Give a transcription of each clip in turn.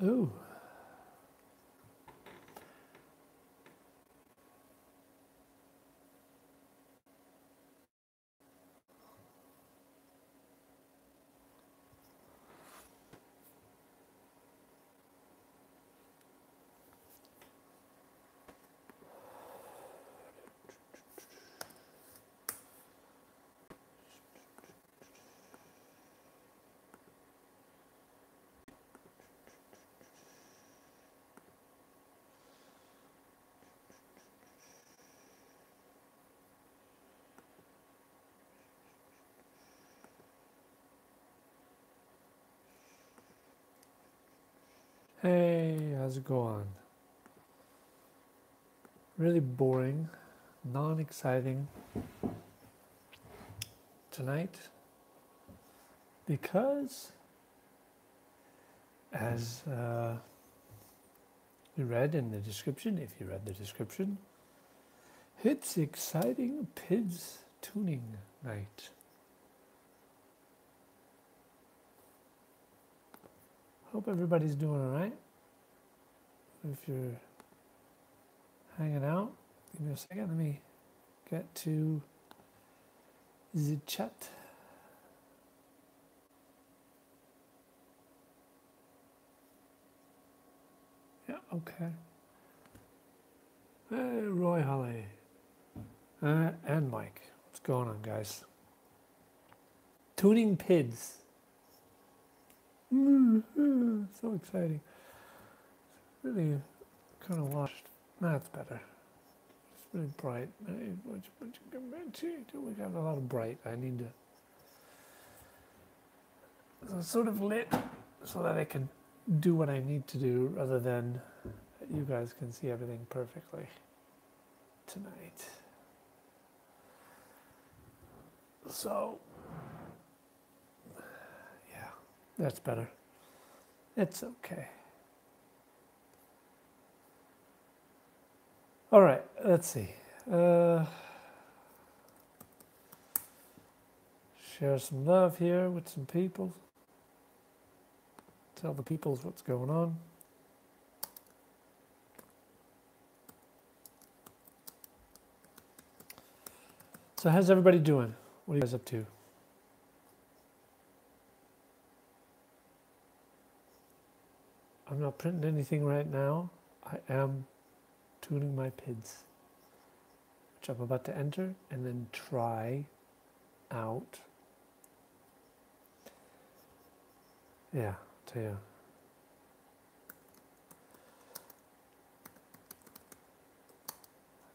Ooh. Hey, how's it going? Really boring, non-exciting tonight because, as you read in the description, if you read the description, it's exciting PIDs tuning night. Hope everybody's doing all right. If you're hanging out, give me a second. Let me get to the chat. Yeah, okay. Hey, Roy Holly. And Mike. What's going on, guys? Tuning PIDs. So exciting. Really kind of washed. That's better. It's really bright. We got a lot of bright. I need to. So sort of lit so that I can do what I need to do rather than you guys can see everything perfectly tonight. So, yeah, that's better. It's okay. All right, let's see. Share some love here with some people. Tell the peoples what's going on. So how's everybody doing? What are you guys up to? I'm not printing anything right now. I am tuning my PIDs, which I'm about to enter and then try out. Yeah, I'll tell you.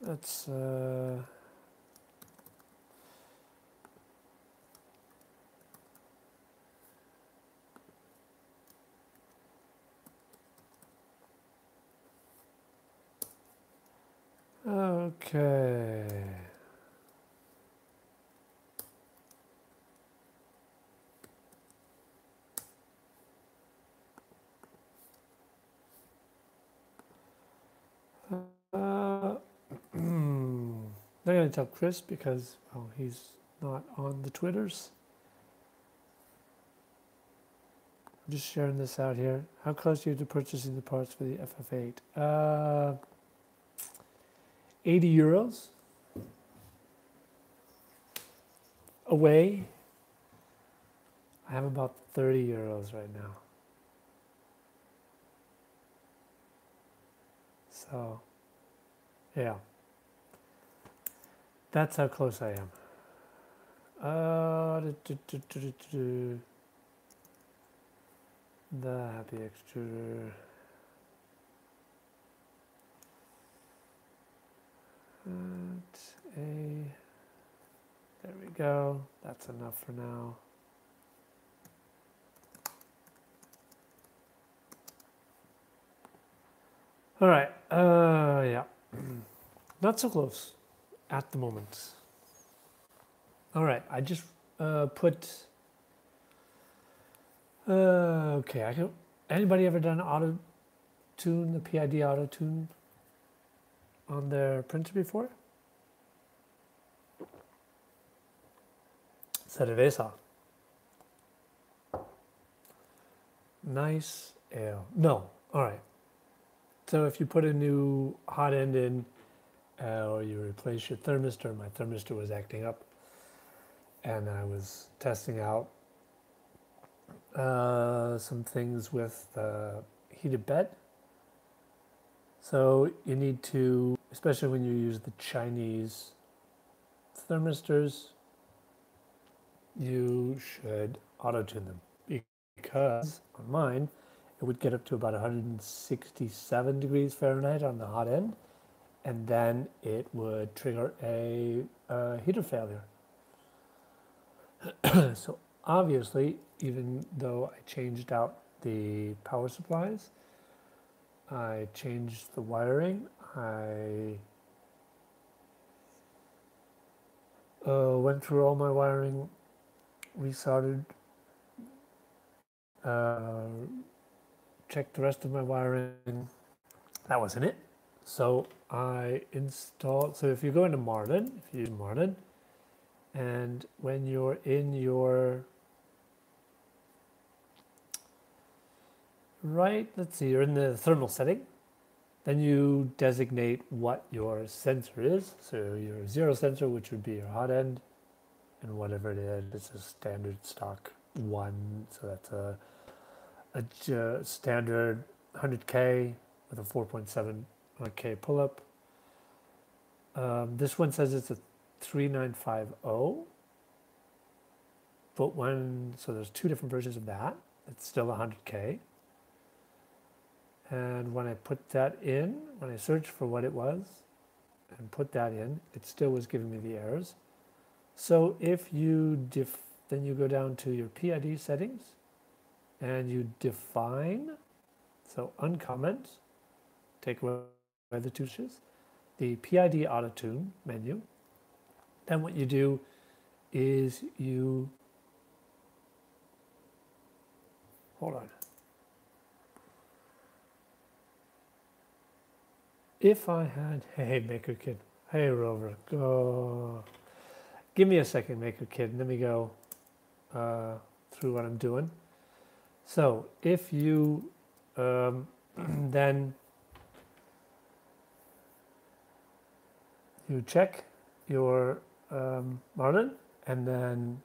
Let's okay. I'm not going to tell Chris because, well, he's not on the Twitters. I'm just sharing this out here. How close are you to purchasing the parts for the FF8? 80 euros away. I have about 30 euros right now. So, yeah. That's how close I am. The happy extruder. There we go. That's enough for now. All right. Yeah. Not so close at the moment. All right. I just put. Okay. I can. Anybody ever done auto tune, the PID auto tune on their printer before? Cerveza. Nice ale. No, All right. So if you put a new hot end in, or you replace your thermistor, my thermistor was acting up, and I was testing out some things with the heated bed. So you need to, especially when you use the Chinese thermistors, you should auto-tune them, because on mine it would get up to about 167 degrees Fahrenheit on the hot end, and then it would trigger a heater failure. So obviously, even though I changed out the power supplies, I changed the wiring, I went through all my wiring, resoldered, checked the rest of my wiring. That wasn't it. So I installed, so if you go into Marlin, if you use Marlin, and when you're in your, let's see, you're in the thermal setting, then you designate what your sensor is. So your 0 sensor, which would be your hot end, and whatever it is, it's a standard stock 1, so that's a standard 100K with a 4.7K pull-up. This one says it's a 3950, but so there's 2 different versions of that. It's still 100K. And when I put that in, when I searched for what it was and put that in, it still was giving me the errors. So if you then you go down to your PID settings and you define, so uncomment, take away the 2 switches, the PID autotune menu. Then what you do is you, hold on. If I had, hey Maker Kid, hey Rover, go. Give me a second, Maker Kid. Let me go through what I'm doing. So if you then you check your Marlin, and then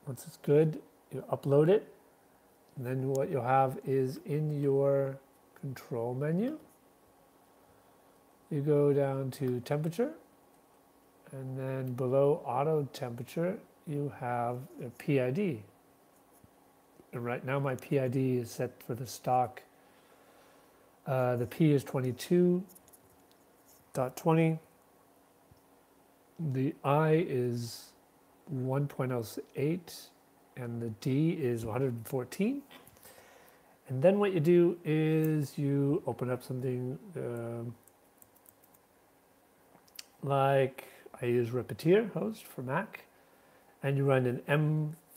once it's good, you upload it. And then what you'll have is in your control menu, you go down to temperature, and then below auto temperature, you have a PID. And right now my PID is set for the stock. The P is 22.20. The I is 1.08, and the D is 114. And then what you do is you open up something like I use Repeater host for Mac, and you run an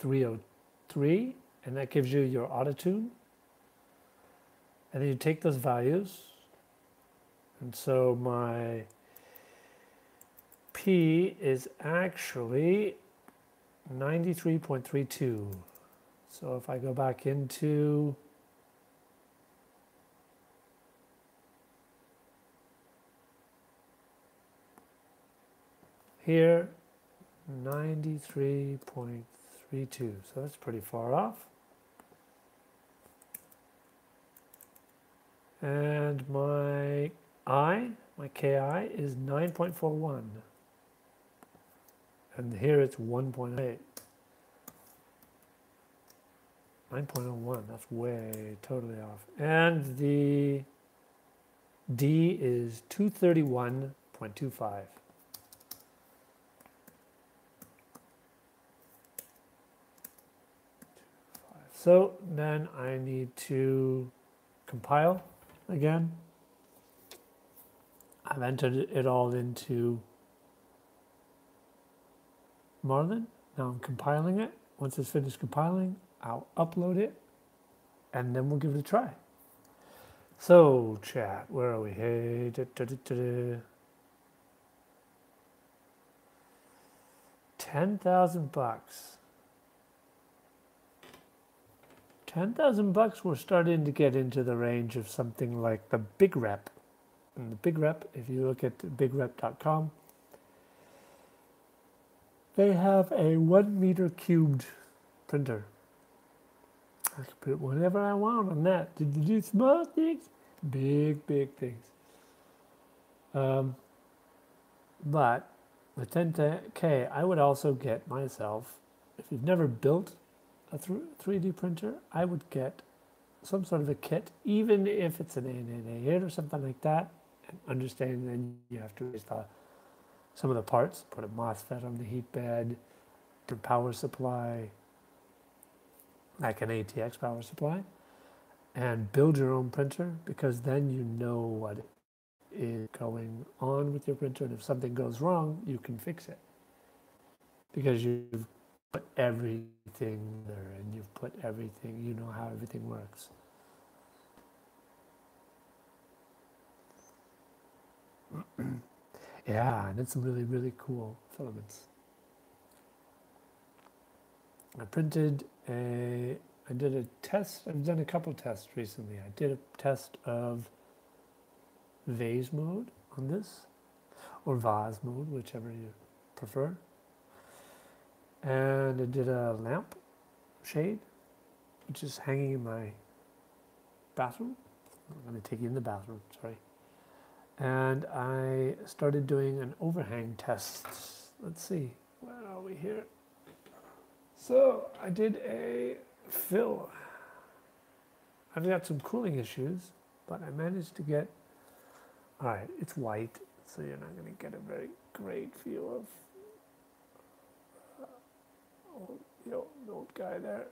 M303, and that gives you your autotune. And then you take those values, and so my P is actually 93.32. So if I go back into here, 93.32, so that's pretty far off. And my KI is 9.41. And here it's 1.8. 9.01, that's way totally off. And the D is 231.25. So then I need to compile again. I've entered it all into Marlin. Now I'm compiling it. Once it's finished compiling, I'll upload it, and then we'll give it a try. So chat, where are we? Hey, 10,000 bucks. 10,000 bucks, we're starting to get into the range of something like the Big Rep. And the Big Rep, if you look at bigrep.com, they have a 1 meter cubed printer. I can put whatever I want on that. Did you do small things? Big things. But with 10K, I would also get myself, if you've never built a 3D printer, I would get some sort of a kit, even if it's an A8 or something like that, and understanding then you have to raise some of the parts, put a MOSFET on the heat bed, your power supply, like an ATX power supply, and build your own printer, because then you know what is going on with your printer, and if something goes wrong, you can fix it. Because you've put everything there, and you've put everything, you know how everything works. Yeah, and it's some really cool filaments. I did a test. I've done a couple tests recently. I did a test of vase mode on this, or vase mode, whichever you prefer. And I did a lamp shade, which is hanging in my bathroom. I'm going to take you in the bathroom, sorry. And I started doing an overhang test. Let's see, where are we here? So I did a fill. I've got some cooling issues, but I managed to get, all right, it's white, so you're not going to get a very great feel of the old guy there.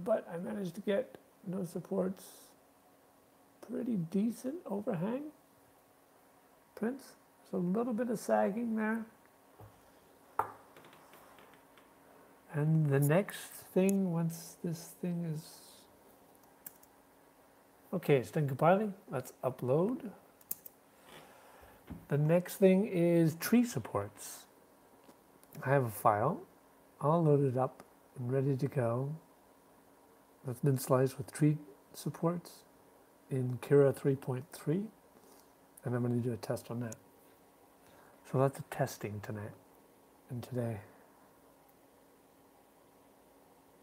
But I managed to get no supports, pretty decent overhang prints. There's a little bit of sagging there. And the next thing, once this thing is, okay, it's done compiling, let's upload. The next thing is tree supports. I have a file, all loaded up and ready to go. That's been sliced with tree supports in Kira 3.3, and I'm going to do a test on that. So lots of testing tonight and today.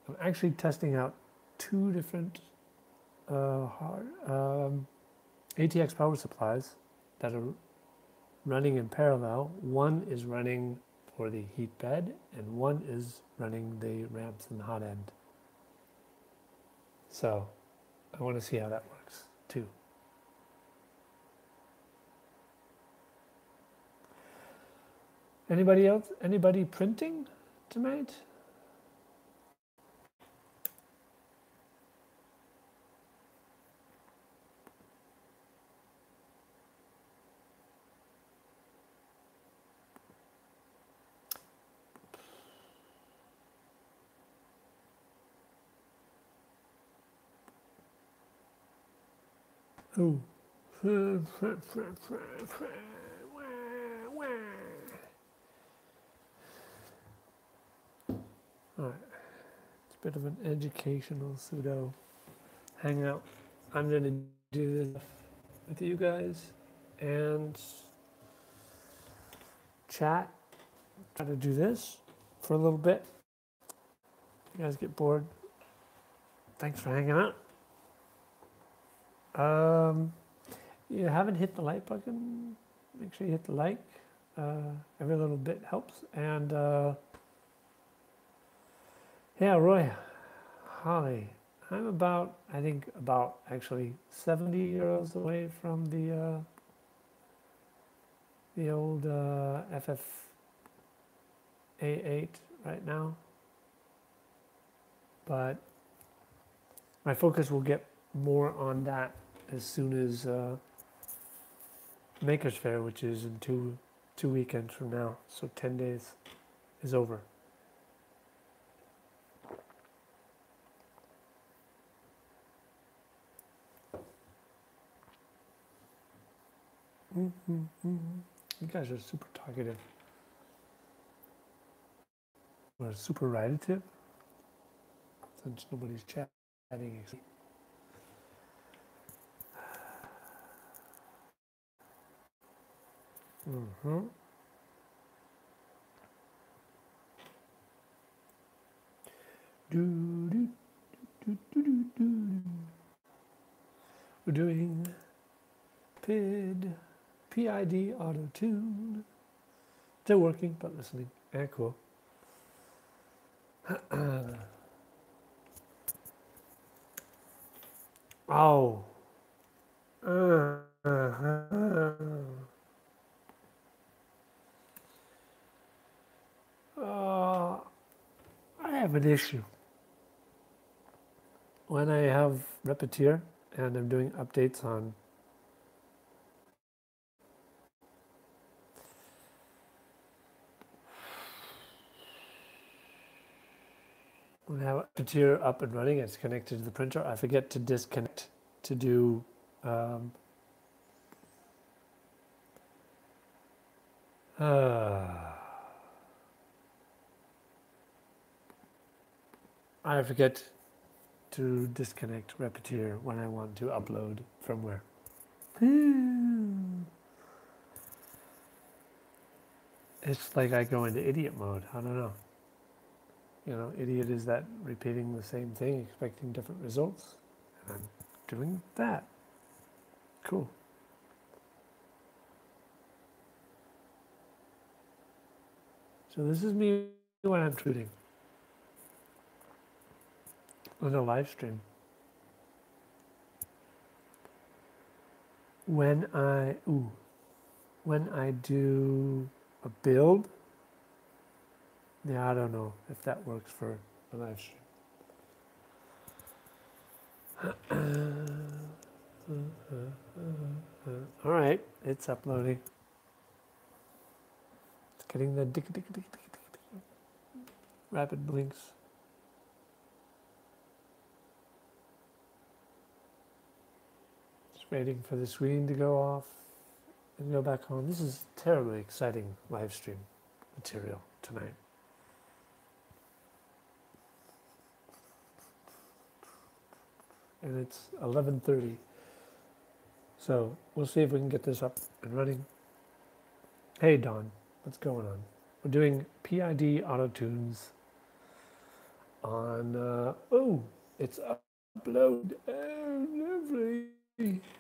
I'm actually testing out two different ATX power supplies that are running in parallel. One is running for the heat bed, and one is running the ramps and the hot end. So I want to see how that works too. Anybody else? Anybody printing tonight? Oh. All right. It's a bit of an educational pseudo hangout. I'm going to do this with you guys and chat. Try to do this for a little bit. You guys get bored. Thanks for hanging out. You haven't hit the like button, make sure you hit the like. Every little bit helps. And yeah, Roy, Holly, I'm actually 70 euros away from the old FFA8 right now. But my focus will get more on that as soon as Makers Fair, which is in two weekends from now, so 10 days is over. You guys are super talkative. Or super writative, since nobody's chat. exciting. Mm-hmm. We're doing PID, PID autotune. Still working, but listening. Cool. Oh. I have an issue. When I have Repetier and I'm doing updates on when I have Repetier up and running, it's connected to the printer, I forget to disconnect to do I forget to disconnect Repetier when I want to upload firmware. It's like I go into idiot mode. I don't know. You know, idiot is that repeating the same thing, expecting different results. And I'm doing that. Cool. So this is me when I'm shooting on a live stream. When I do a build, yeah, I don't know if that works for a live stream. All right, it's uploading. It's getting the rapid blinks. Just waiting for the screen to go off and go back on. This is terribly exciting live stream material tonight. And it's 11:30. So we'll see if we can get this up and running. Hey Don, what's going on? We're doing PID autotunes on, it's uploaded. Oh, lovely,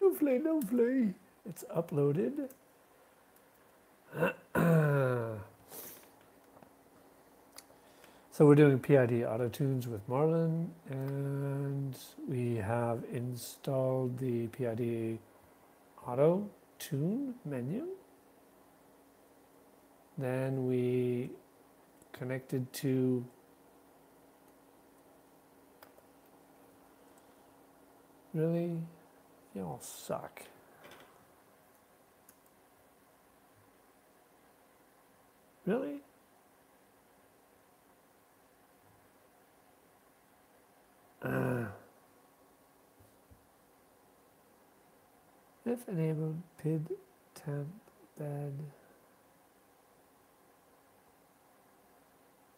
lovely, lovely. It's uploaded. So we're doing PID autotunes with Marlin, and we have installed the PID auto tune menu. Then we connected to really, y'all suck. Really? If enabled PID temp bed.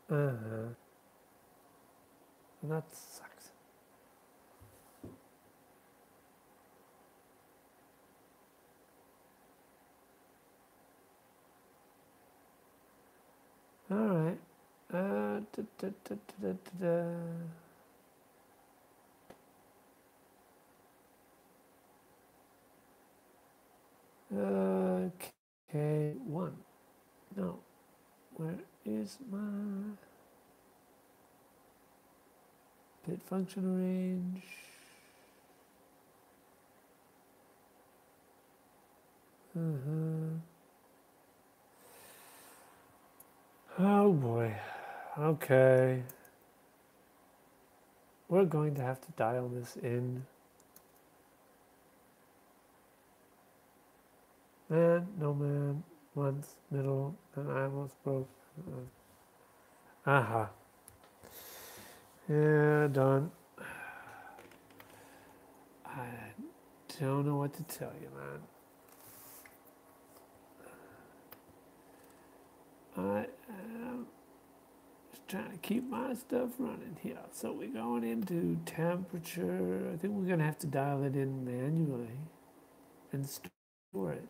And that sucks. All right. Okay, one. No. Where is my PID function range? Oh boy. Okay. We're going to have to dial this in. Man, no man, once, middle, and I almost broke. Aha. Yeah, done. I don't know what to tell you, man. I am trying to keep my stuff running here. So we're going into temperature. I think we're gonna have to dial it in manually and store it.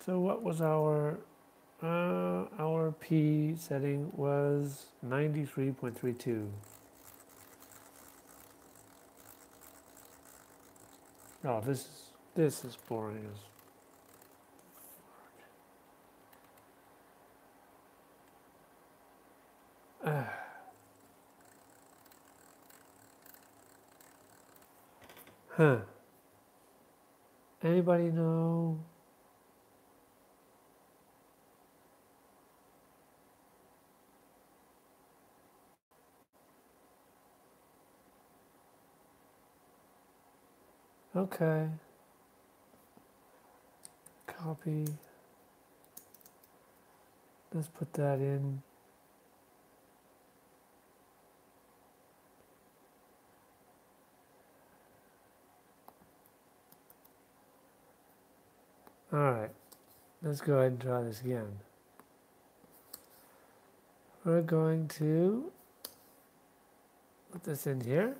So what was our P setting was 93.32. Oh, this is boring as huh. Anybody know? Okay. Copy. Let's put that in. All right. Let's go ahead and try this again. We're going to put this in here.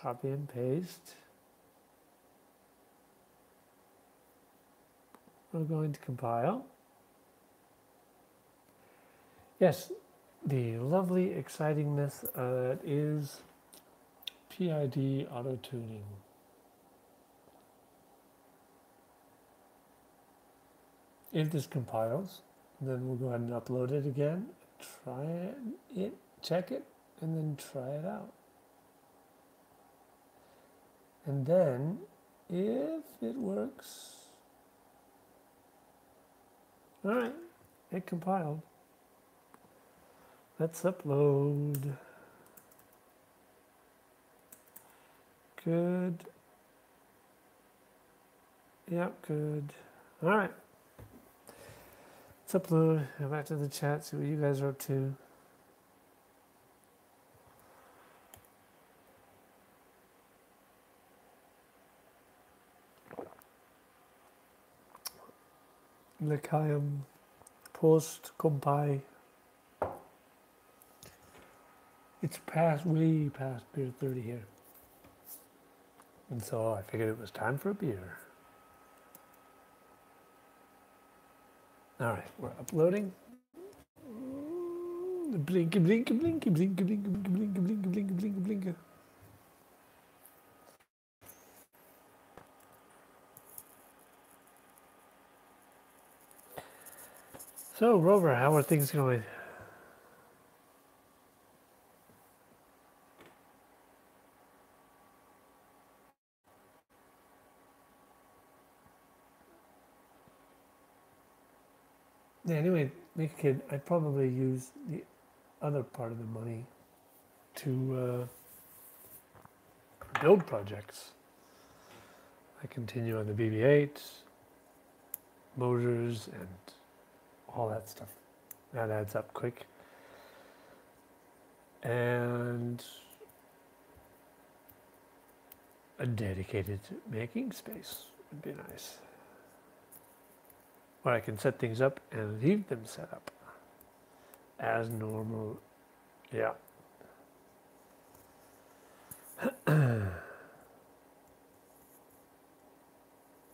Copy and paste. We're going to compile. Yes, the lovely excitingness that is PID auto-tuning. If this compiles, then we'll go ahead and upload it again, try it, check it, and then try it out. And then, if it works, all right, it compiled. Let's upload. Good. Yep, good. All right. Let's upload. Go back to the chat, see what you guys are up to. Lekayam post compile. It's past, way past beer 30 here. And so I figured it was time for a beer. All right, we're uploading. Blinky, blinky, blinky, blinky, blinky, blinky, blinky, blinky, blinky, blinky, blinky. So, Rover, how are things going? Yeah, anyway, Make a Kid, I'd probably use the other part of the money to build projects. I continue on the BB-8, motors, and all that stuff. That adds up quick. And a dedicated making space would be nice, where I can set things up and leave them set up as normal. Yeah. I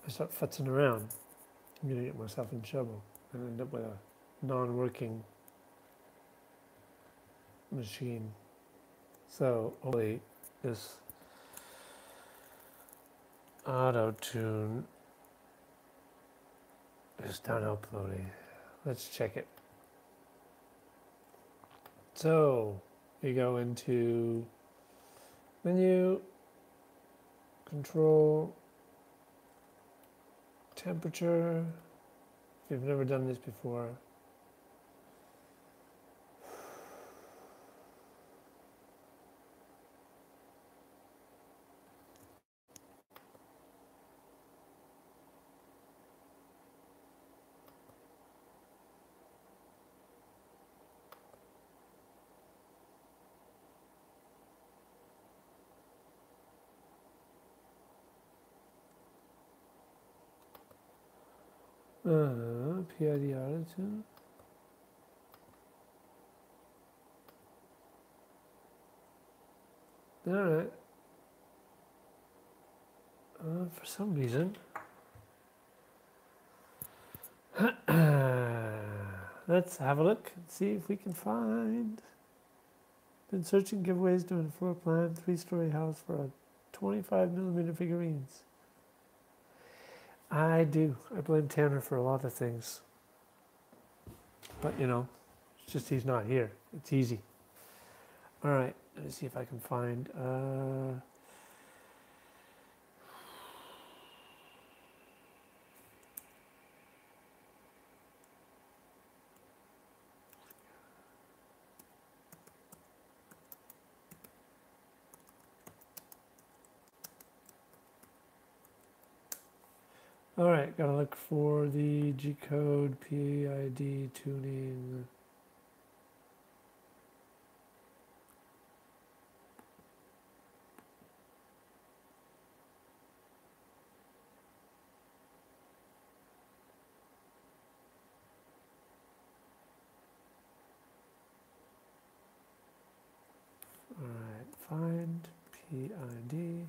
start futzing around, I'm going to get myself in trouble and end up with a non-working machine. So hopefully this auto-tune is done uploading. Let's check it. So we go into menu, control, temperature. If you've never done this before, PID autotune. All right. For some reason, let's have a look and see if we can find. Been searching giveaways, doing a floor plan, 3-story house for a 25mm figurines. I do. I blame Tanner for a lot of things. But you know, it's just he's not here. It's easy. All right, let me see if I can find. All right, gotta look for the G-code PID tuning. All right, find PID.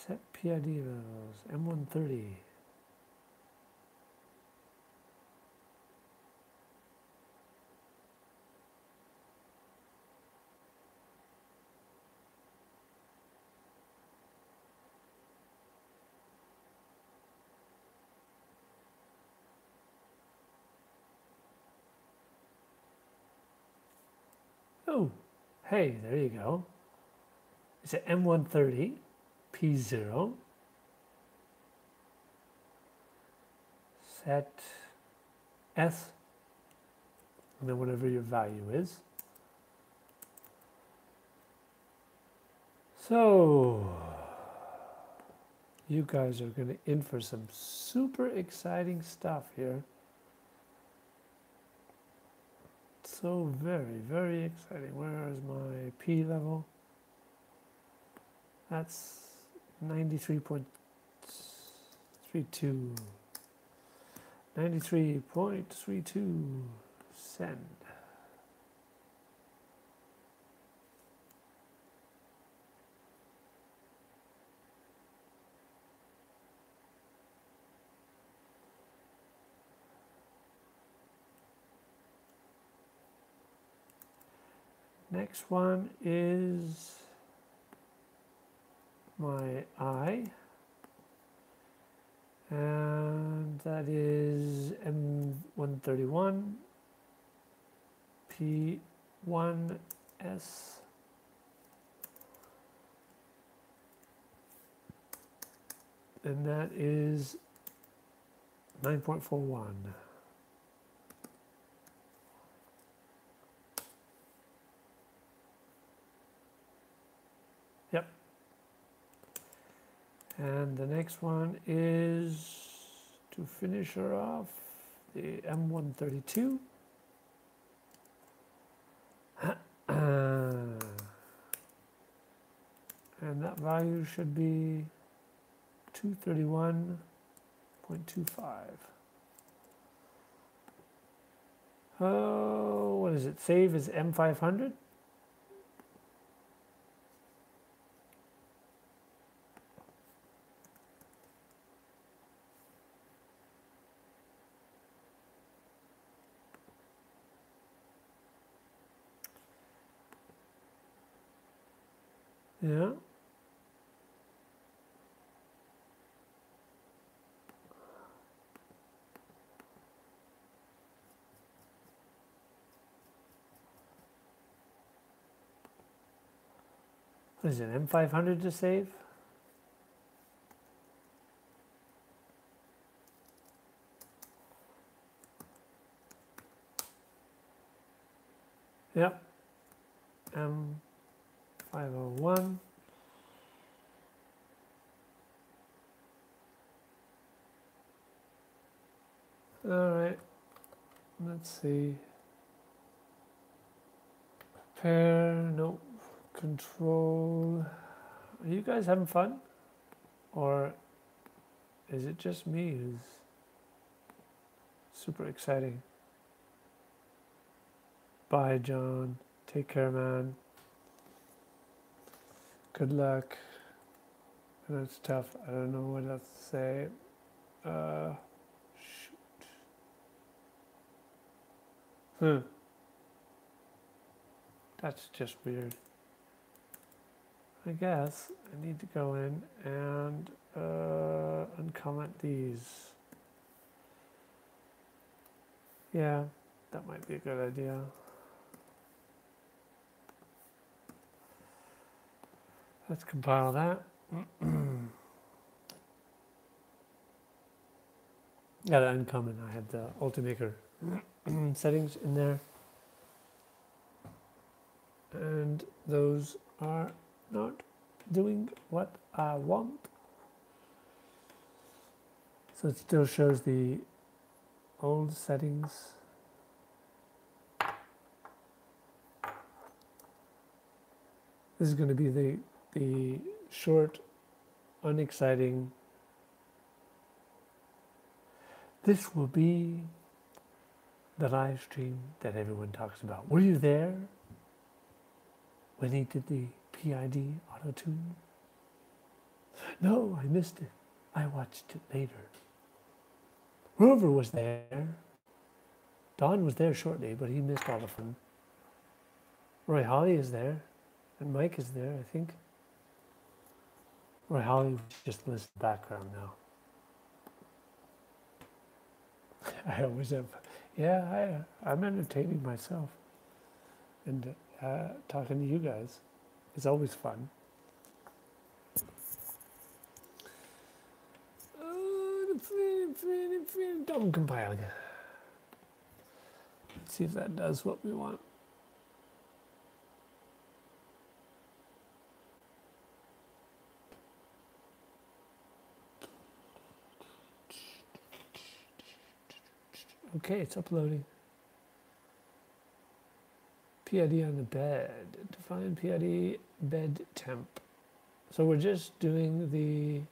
Set PID levels, M130. Oh, hey, there you go. It's an M130 P0. Set S, and then whatever your value is. So, you guys are going to in for some super exciting stuff here. So very, very exciting. Where is my P level? That's 93.32. 93.32. Send. Next one is my I, and that is M131 P1S. And that is 9.41. Yep. And the next one is, to finish her off, the M132. And that value should be 231.25. Oh, what is it? Save is M500. Yeah. What is it, M500 to save? Yep. M501. All right. Let's see. Prepare, nope. Control. Are you guys having fun? Or is it just me who's super exciting? Bye, John. Take care, man. Good luck. And it's tough. I don't know what else to say. Shoot. That's just weird. I guess I need to go in and uncomment these. Yeah, that might be a good idea. Let's compile that. Gotta uncomment. I had the Ultimaker settings in there. And those are not doing what I want. So it still shows the old settings. This is going to be the short, unexciting. This will be the live stream that everyone talks about. Were you there when he did the PID autotune? No, I missed it. I watched it later. Rover was there. Don was there shortly, but he missed all of them. Roy Holly is there. And Mike is there, I think. Roy Holly just listens in the background now. I always have. Yeah, I'm entertaining myself. And talking to you guys is always fun. Dumb compiling. Let's see if that does what we want. Okay, it's uploading. PID on the bed. Define PID bed temp. So we're just doing the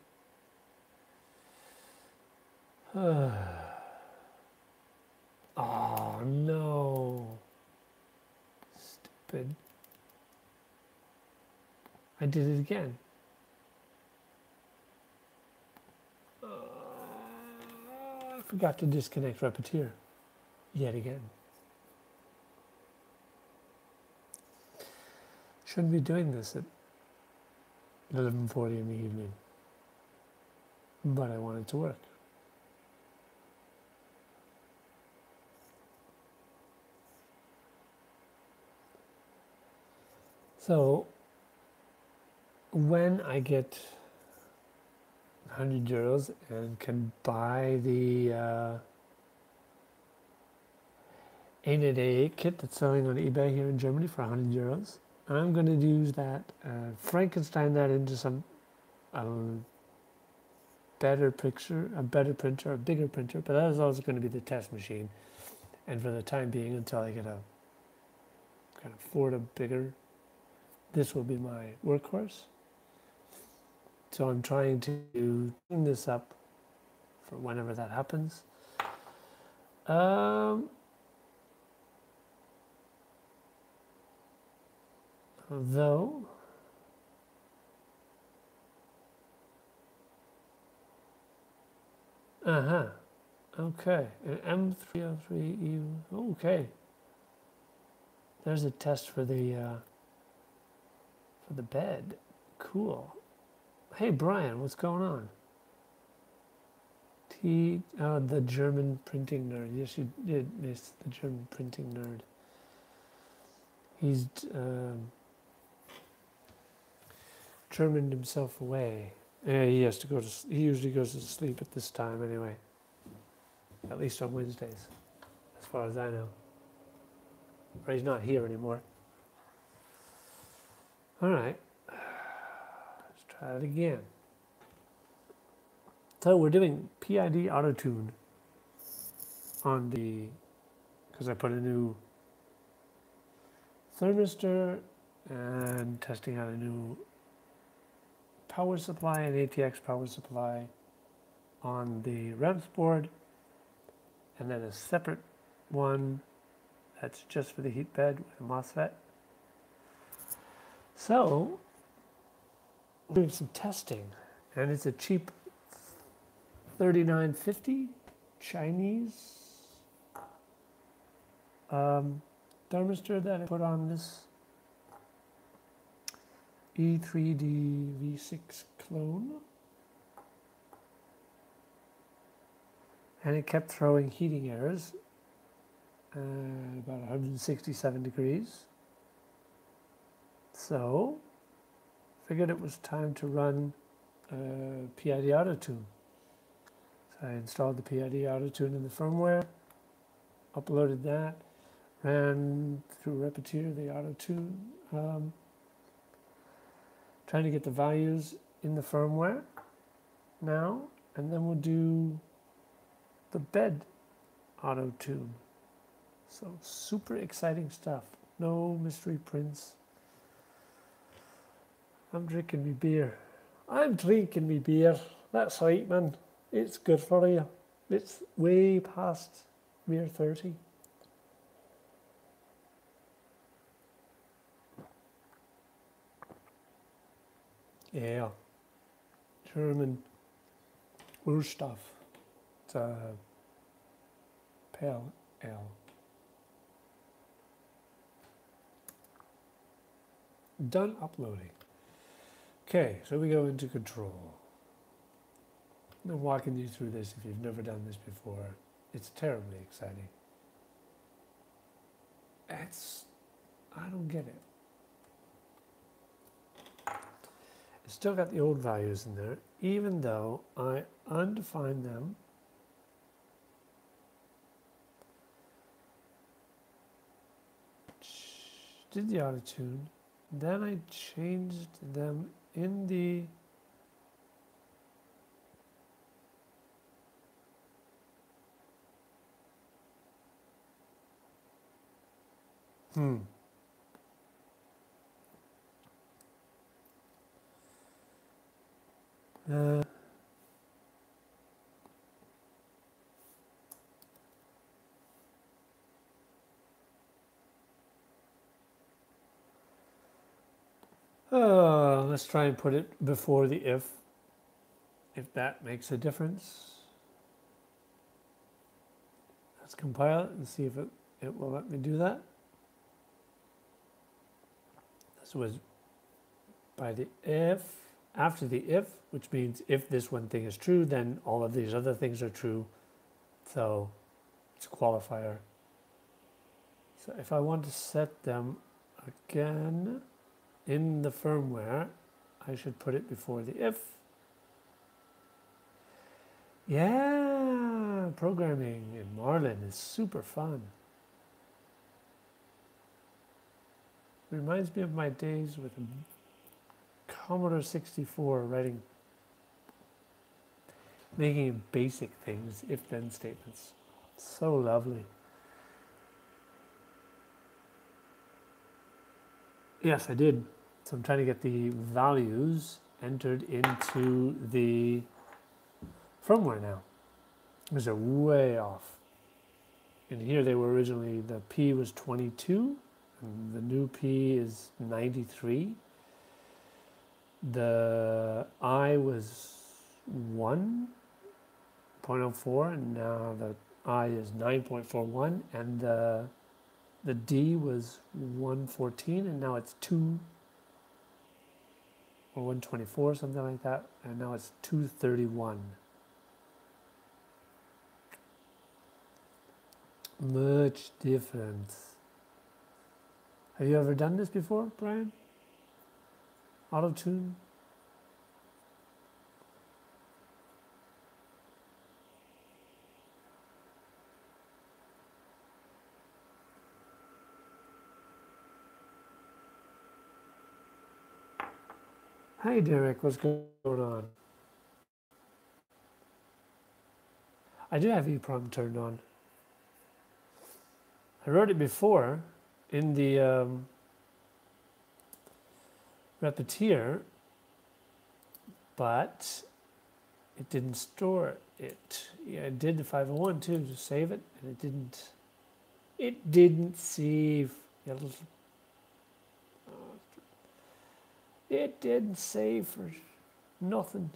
oh no. Stupid. I did it again. I forgot to disconnect Repetier yet again. Shouldn't be doing this at 11:40 in the evening, but I want it to work. So when I get 100 euros and can buy the 888 kit that's selling on eBay here in Germany for 100 euros, I'm going to use that, Frankenstein that into some better printer, a bigger printer, but that is also going to be the test machine. And for the time being, until I can afford a bigger, this will be my workhorse. So I'm trying to tune this up for whenever that happens. Though okay, an M303U. Okay, there's a test for the bed. Cool. Hey Brian, what's going on? The German printing nerd. Yes, you did miss the German printing nerd. He's Germaned himself away. Yeah, he has to go to. He usually goes to sleep at this time anyway. At least on Wednesdays, as far as I know. Or he's not here anymore. All right, let's try it again. So we're doing PID autotune on the, because I put a new thermistor and testing out a new power supply, an ATX power supply on the REMS board, and then a separate one that's just for the heat bed with a MOSFET. So doing some testing, and it's a cheap 3950 Chinese thermistor that I put on this E3D V6 clone, and it kept throwing heating errors about 167 degrees. So figured it was time to run PID autotune. So I installed the PID autotune in the firmware, uploaded that, ran through Repeater the autotune, trying to get the values in the firmware now, and then we'll do the bed autotune. So super exciting stuff. No mystery prints. I'm drinking me beer. I'm drinking me beer. That's right, man. It's good for you. It's way past beer 30. Yeah. German Urstoff. It's a pale ale. Done uploading. Okay, so we go into control. I'm walking you through this if you've never done this before. It's terribly exciting. I don't get it. It's still got the old values in there, even though I undefined them. Did the autotune, then I changed them in the let's try and put it before the if that makes a difference. Let's compile it and see if it will let me do that. This was by the if, after the if, which means if this one thing is true, then all of these other things are true. So it's a qualifier. So if I want to set them again in the firmware, I should put it before the if. Yeah, programming in Marlin is super fun. Reminds me of my days with Commodore 64 making basic things, if-then statements. So lovely. Yes, I did. So I'm trying to get the values entered into the firmware now, because they're way off. In here they were originally, the P was 22, and the new P is 93. The I was 1.04, and now the I is 9.41, and the D was 114, and now it's 2, or 124, something like that, and now it's 231. Much difference. Have you ever done this before, Brian? Autotune? Hi, Derek. What's going on? I do have EEPROM turned on. I wrote it before in the Repeater, but it didn't store it. Yeah, it did the 501 too to save it, and it didn't save. It didn't save for nothing.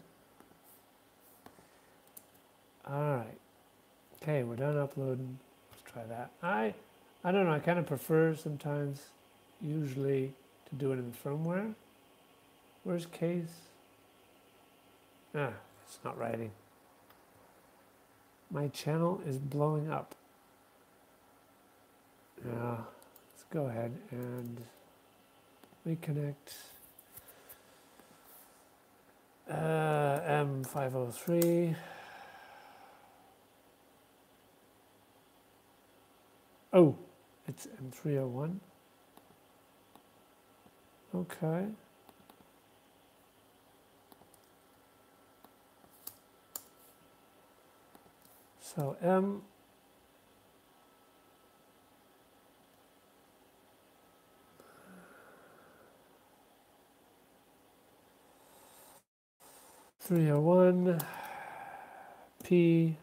Alright. Okay, we're done uploading. Let's try that. I don't know, I kind of prefer sometimes, usually, to do it in the firmware. Worst case. It's not writing. My channel is blowing up. Now, let's go ahead and reconnect. M503. Oh, it's M301. Okay. So M. .301 P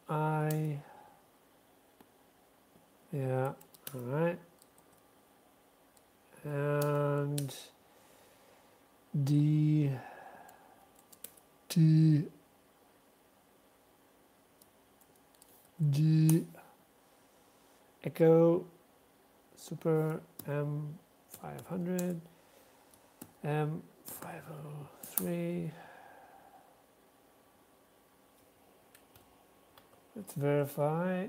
I, yeah, all right, and D T G Echo Super M500 M503. Let's verify.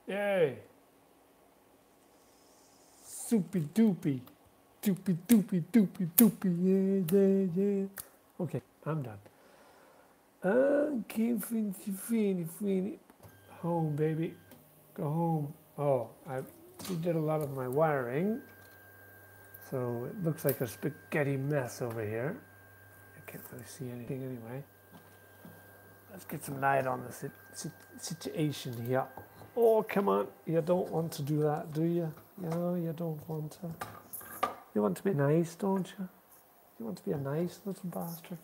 Yay! Soupy doopy. Doopy doopy doopy doopy. Yeah. Okay, I'm done. Fini. Home, baby. Go home. Oh, we did a lot of my wiring. So it looks like a spaghetti mess over here. I can't really see anything anyway. Let's get some light on the situation here. Oh, come on. You don't want to do that, do you? No, you don't want to. You want to be nice, don't you? You want to be a nice little bastard.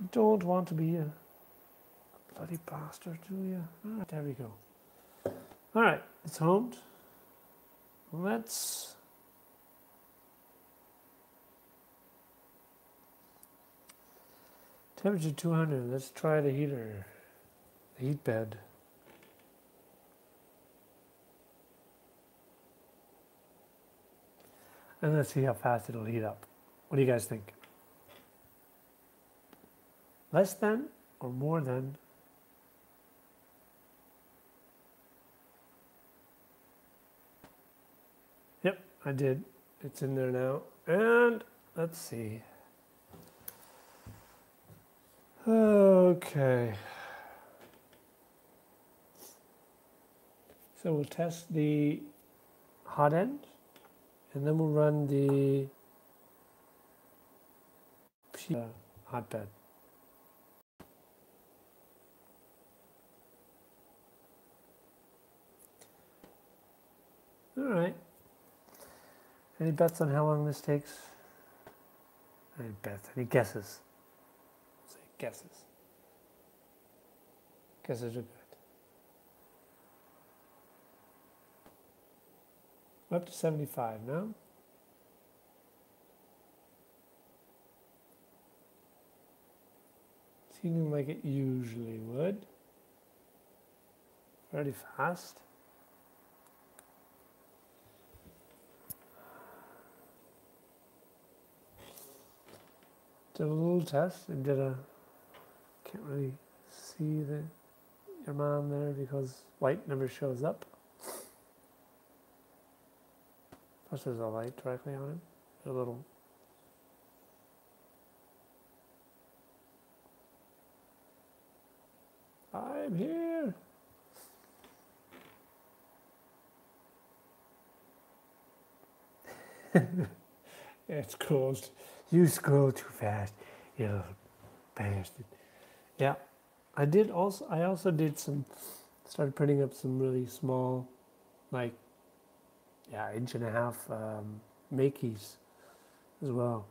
You don't want to be a bloody bastard, do you? All right, there we go. All right, it's homed. Let's... Temperature 200. Let's try the heater, the heat bed. And let's see how fast it'll heat up. What do you guys think? Less than or more than? Yep, I did. It's in there now. And let's see. Okay. So we'll test the hot end, and then we'll run the hotbed. All right. Any bets on how long this takes? Any bets? Any guesses? Say guesses. Guesses are good. We're up to 75 now. Seeming like it usually would. Very fast. Did a little test and can't really see your man there because light never shows up. Plus there's a light directly on him. A little. I'm here. It's closed. You scroll too fast, you little bastard. Yeah, I also did started printing up some really small, like, 1.5 inch Makeys as well.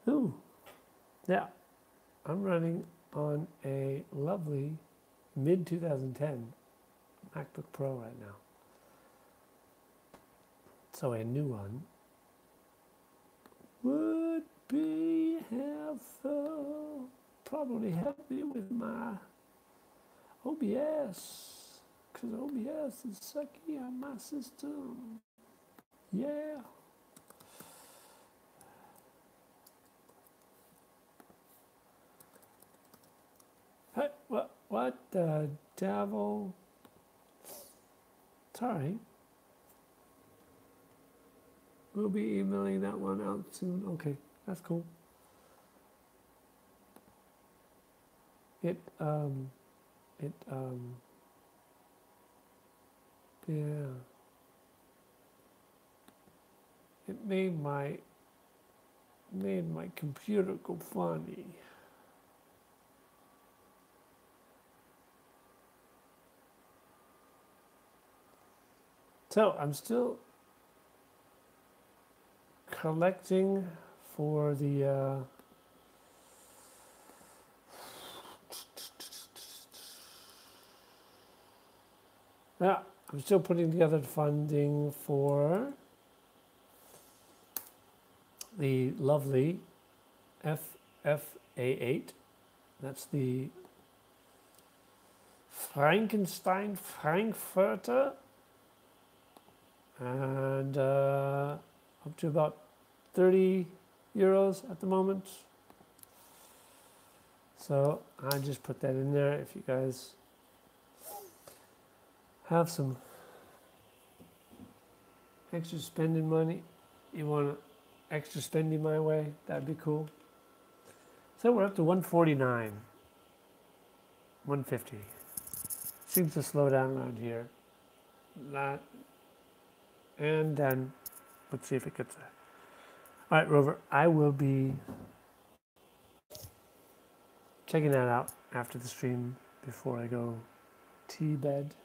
Ooh, yeah, I'm running on a lovely mid-2010 MacBook Pro right now. So a new one would be helpful. Probably help me with my OBS, because OBS is sucky on my system. Yeah. Hey, what the devil? Sorry. We'll be emailing that one out soon. Okay, that's cool. Yeah. It made my computer go funny. So I'm still collecting for the I'm still putting together funding for the lovely FFA8. That's the Frankenstein Frankfurter, and up to about 30 euros at the moment. So I just put that in there. If you guys have some extra spending money, you want extra spending my way, that'd be cool. So we're up to 149, 150. Seems to slow down around here. That, and then let's see if it gets there. All right, Rover, I will be checking that out after the stream before I go bed.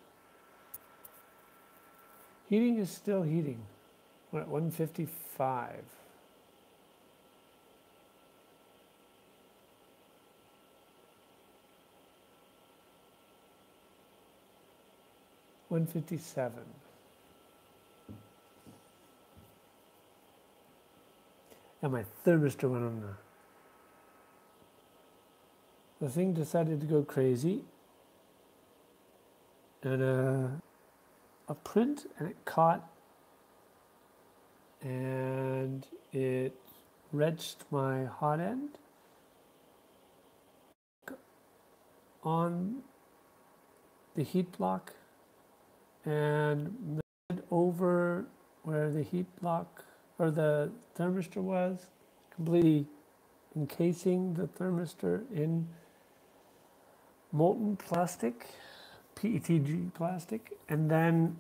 Heating is still heating. We're at 155. $157. And my thermistor went on the thing decided to go crazy, and a print, and it caught, and it wrenched my hot end on the heat block and over where the heat block or the thermistor was, completely encasing the thermistor in molten plastic, PETG plastic, and then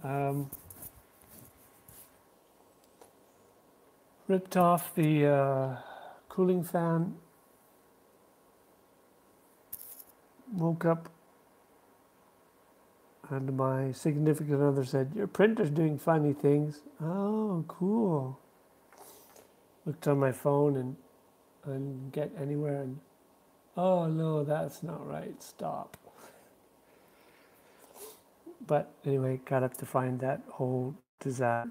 ripped off the cooling fan. Woke up and my significant other said, "Your printer's doing funny things." Oh, cool. Looked on my phone and Get Anywhere, and oh no, that's not right, stop. But anyway, got up to find that whole disaster.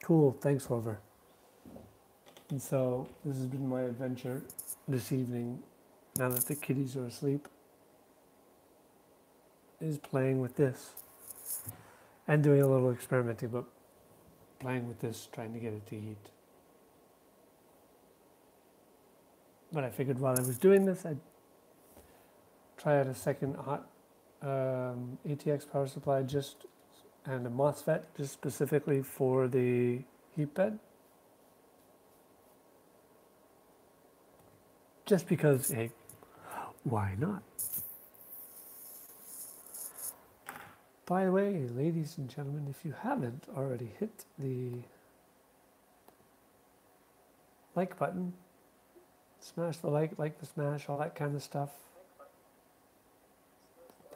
Cool, thanks, Rover. And so this has been my adventure this evening, now that the kitties are asleep, is playing with this and doing a little experimenting, but playing with this, trying to get it to heat. But I figured while I was doing this, I'd try out a second hot ATX power supply and a MOSFET just specifically for the heat bed. Just because, hey, why not? By the way, ladies and gentlemen, if you haven't already hit the like button, smash the like the smash, all that kind of stuff.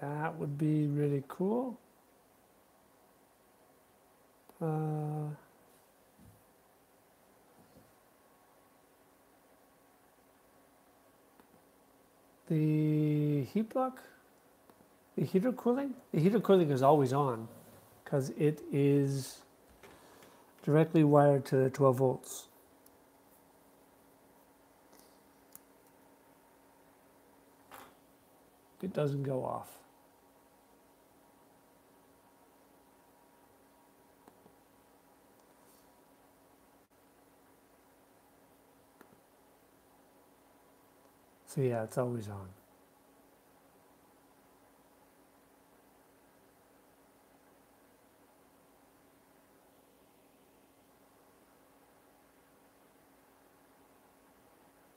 That would be really cool. The heat block, the heater cooling is always on because it is directly wired to 12 volts. It doesn't go off. So yeah, it's always on.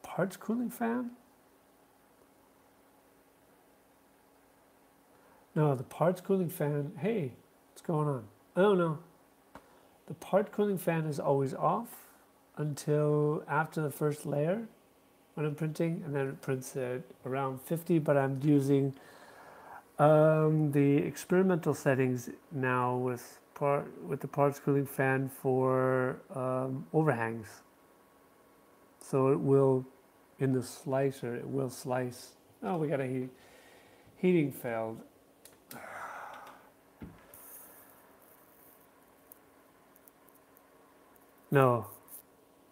Parts cooling fan? No, the parts cooling fan, hey, what's going on? Oh no, the part cooling fan is always off until after the first layer when I'm printing, and then it prints at around 50, but I'm using the experimental settings now with the parts cooling fan for overhangs. So it will, in the slicer, it will slice. Oh, we got a heating failed. No,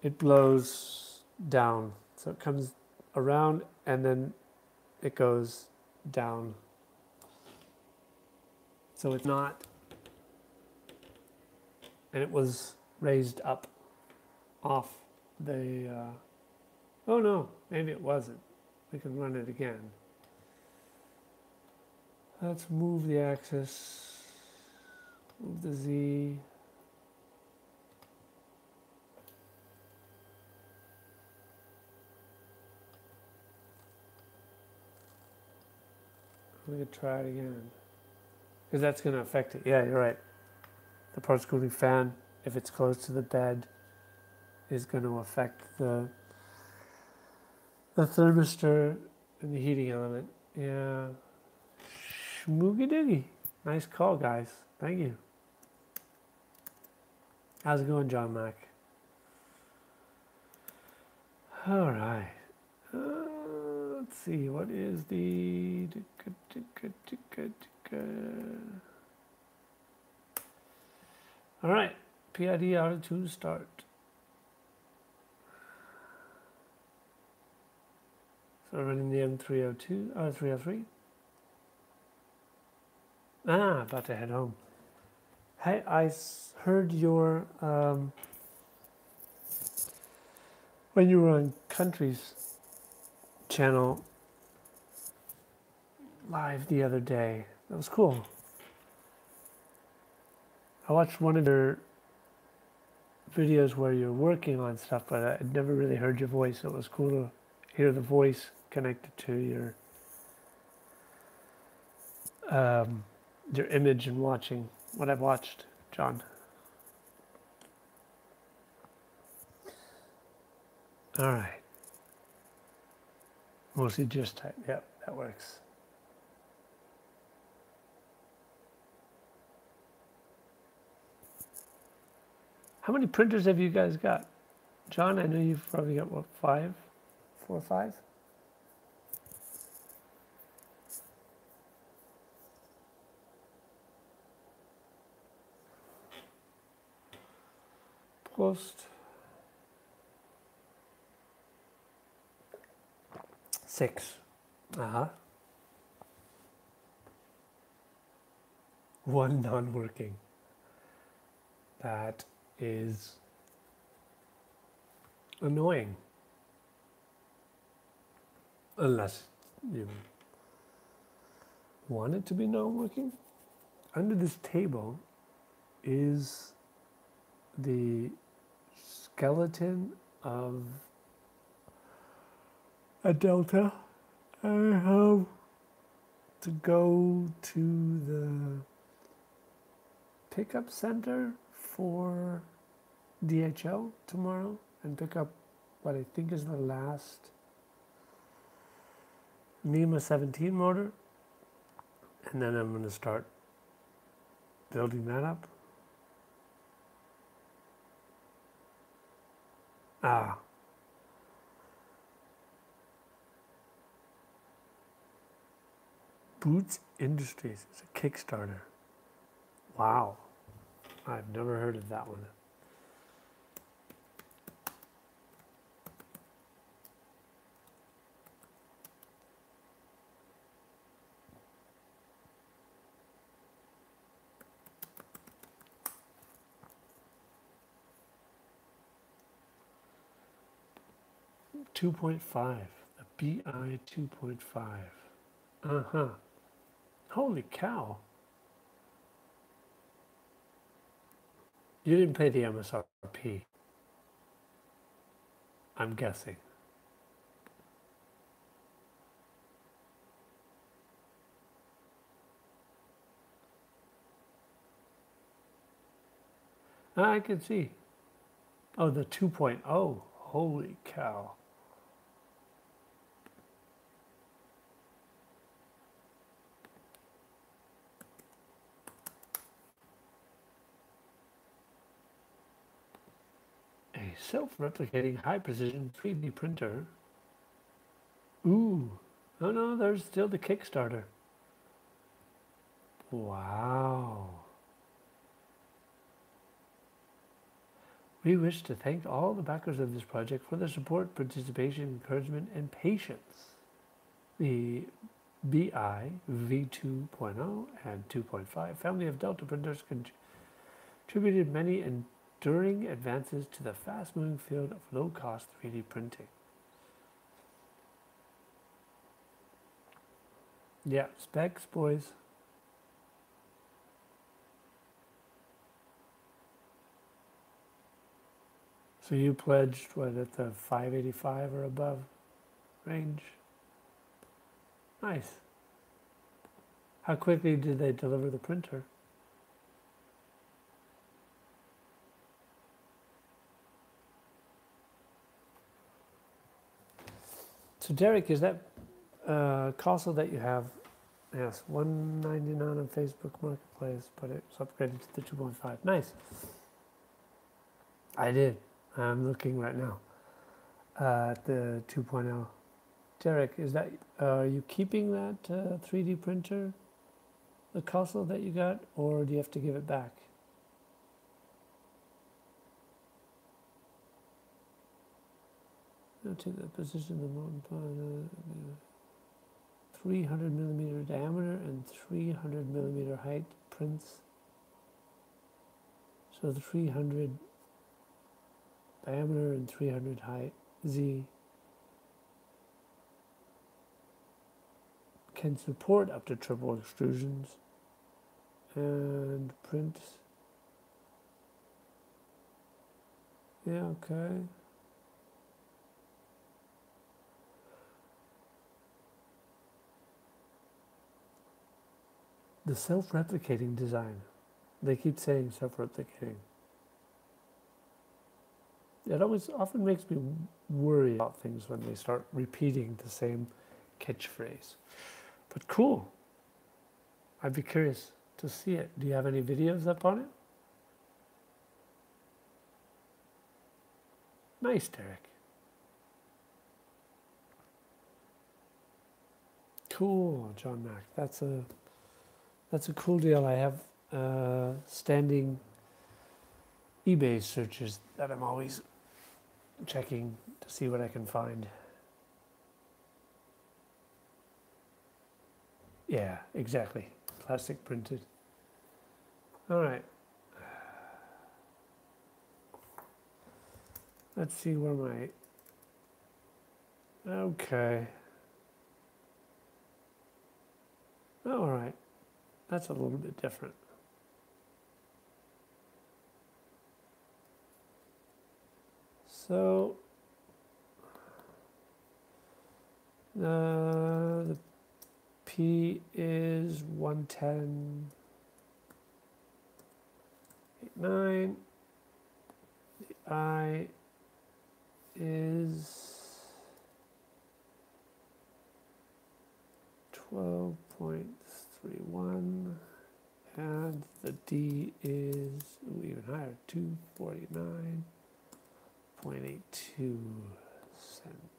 it blows down. So it comes around and then it goes down. So it's not, and it was raised up off the, oh no, maybe it wasn't. We can run it again. Let's move the axis, move the Z. We could try it again, because that's going to affect it. Yeah, you're right. The parts cooling fan, if it's close to the bed, is going to affect the thermistor and the heating element. Yeah. Schmoogie doogie. Nice call, guys. Thank you. How's it going, John Mack? All right. Let's see. What is the... All right. PID autotune start. So running the M302 or 303. About to head home. Hey, I heard your when you were on Country's channel live the other day. That was cool. I watched one of your videos where you're working on stuff, but I'd never really heard your voice. So it was cool to hear the voice connected to your image and watching what I've watched, John. All right. Mostly just type. Yep, that works. How many printers have you guys got? John, I know you've probably got, what, 4 or 5? Post. 6. One non-working. That is annoying. Unless you want it to be non-working. Under this table is the skeleton of a Delta. I have to go to the pickup center for DHL tomorrow and pick up what I think is the last NEMA 17 motor. And then I'm going to start building that up. Ah. Boots Industries is a Kickstarter. Wow. I've never heard of that one. Two 2.5, the BI 2.5. Uh-huh. Holy cow. You didn't pay the MSRP, I'm guessing. I can see. Oh, the 2.0. Holy cow. A self-replicating high-precision 3D printer. Ooh. Oh no, there's still the Kickstarter. Wow. We wish to thank all the backers of this project for their support, participation, encouragement, and patience. The BI V2.0 and 2.5 family of Delta printers contributed many enduring advances to the fast-moving field of low-cost 3D printing. Yeah, specs, boys. So you pledged, what, at the 585 or above range? Nice. How quickly did they deliver the printer? So Derek, is that console that you have, yes, $199 on Facebook Marketplace, but it's upgraded to the 2.5. Nice. I did. I'm looking right now at the 2.0. Derek, is that, are you keeping that 3D printer, the console that you got, or do you have to give it back? To the position of the mountain, 300 millimeter diameter and 300 millimeter height prints. So the 300 diameter and 300 height Z can support up to triple extrusions and print. Yeah, okay. The self-replicating design. They keep saying self-replicating. It always often makes me worry about things when they start repeating the same catchphrase. But cool. I'd be curious to see it. Do you have any videos up on it? Nice, Derek. Cool, John Mack. That's a cool deal. I have standing eBay searches that I'm always checking to see what I can find. Yeah, exactly. Plastic printed. All right. Let's see where my... Okay. All right. That's a little bit different. So the P is 110.89. The I is 12.3. 141. And the D is even higher, 249.82. Send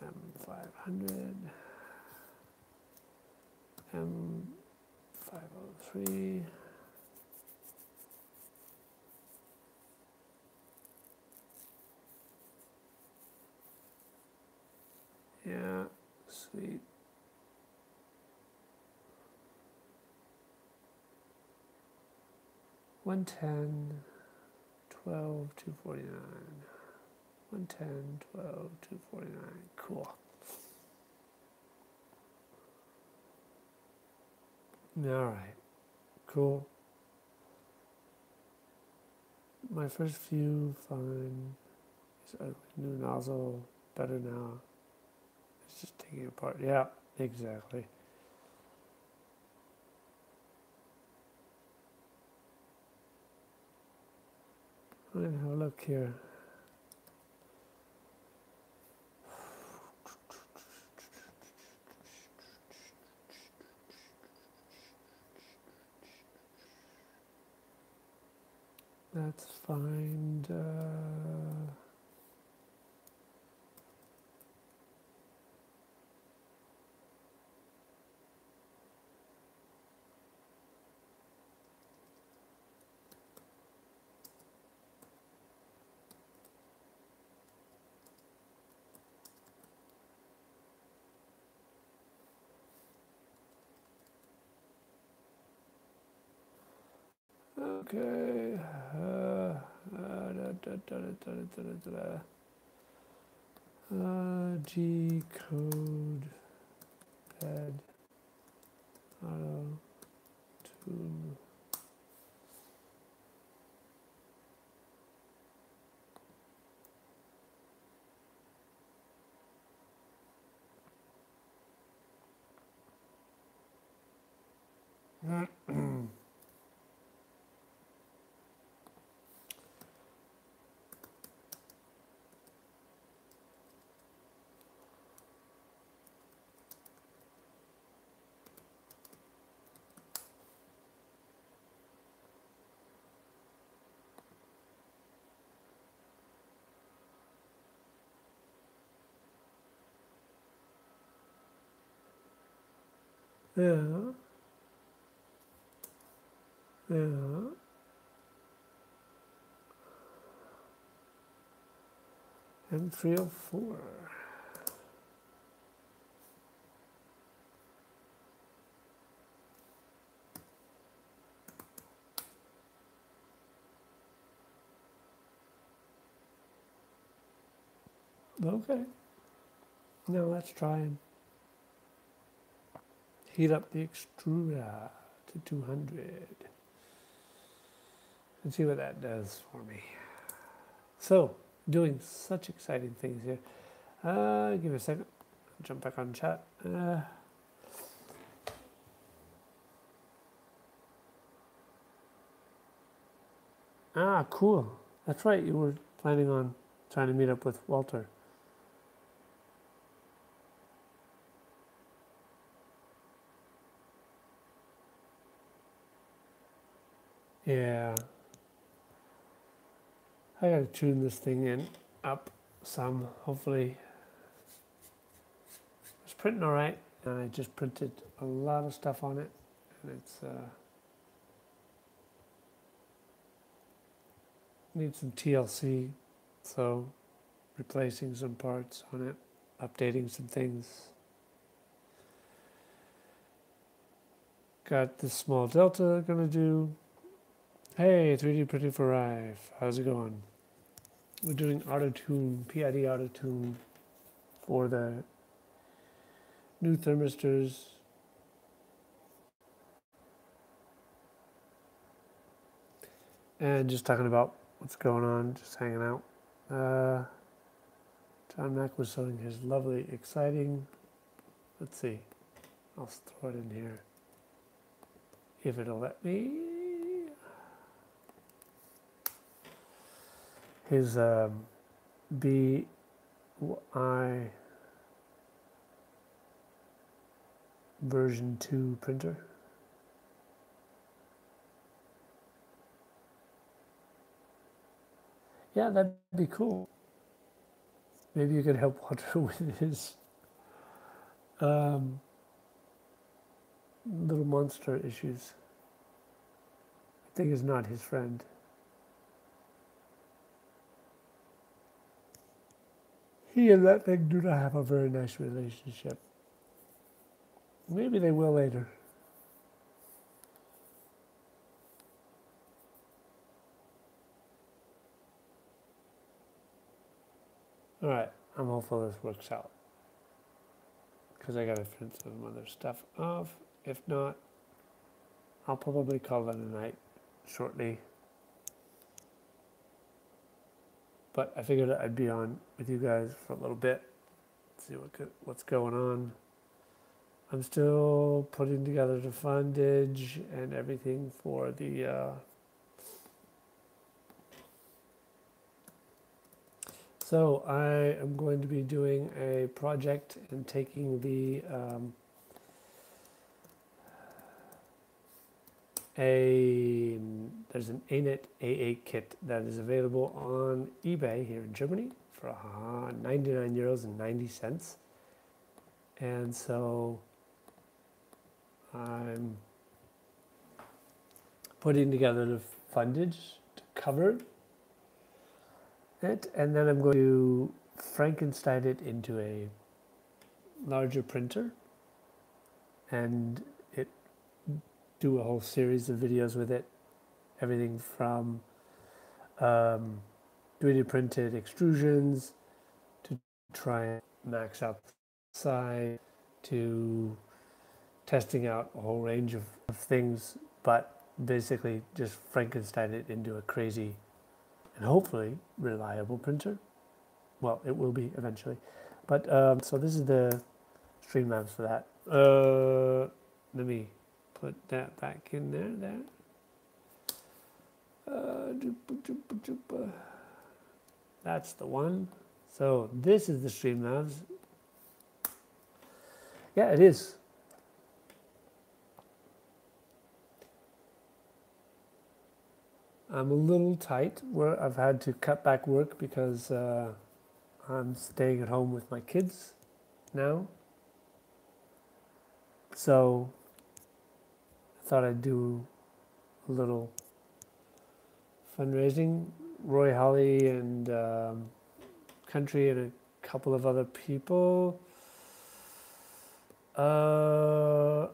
M500, M503. Yeah, sweet. One ten, 12, 249. 110, 12, 249. Cool. All right. Cool. My first few, fine. It's ugly. New nozzle, better now. It's just taking it apart. Yeah, exactly. I'm gonna have a look here. Let's find. Okay. G code PED auto tune. Yeah. Yeah. M304. Okay. Now let's try and heat up the extruder to 200 and see what that does for me. So, doing such exciting things here. Give me a second. I'll jump back on chat. Cool. That's right. You were planning on trying to meet up with Walter. Yeah. I gotta tune this thing in up some, hopefully. It's printing all right, and I just printed a lot of stuff on it, and it's needs some TLC, so replacing some parts on it, updating some things. Got this small delta gonna do. Hey, 3D printing for Rive. How's it going? We're doing autotune, PID autotune for the new thermistors. And just talking about what's going on, just hanging out. John Mack was showing his lovely, exciting, let's see, I'll throw it in here if it'll let me. His version 2 printer. Yeah, that'd be cool. Maybe you could help Walter with his little monster issues. I think is not his friend. He and that thing do not have a very nice relationship. Maybe they will later. All right, I'm hopeful this works out because I got to print some other stuff off. If not, I'll probably call it a night shortly. But I figured I'd be on with you guys for a little bit, see what's going on. I'm still putting together the fundage and everything for the so I am going to be doing a project and taking the there's an ANET A8 kit that is available on eBay here in Germany for 99 euros and 90 cents. And so I'm putting together the fundage to cover it, and then I'm going to Frankenstein it into a larger printer and do a whole series of videos with it. Everything from 3D printed extrusions to try and max out the size to testing out a whole range of things, but basically just Frankenstein it into a crazy and hopefully reliable printer. Well, it will be eventually. But so this is the Streamlabs for that. Let me put that back in there. That's the one. So this is the Streamlabs. Yeah, it is. I'm a little tight where I've had to cut back work because I'm staying at home with my kids now. So I thought I'd do a little fundraising. Roy Holly and Country and a couple of other people have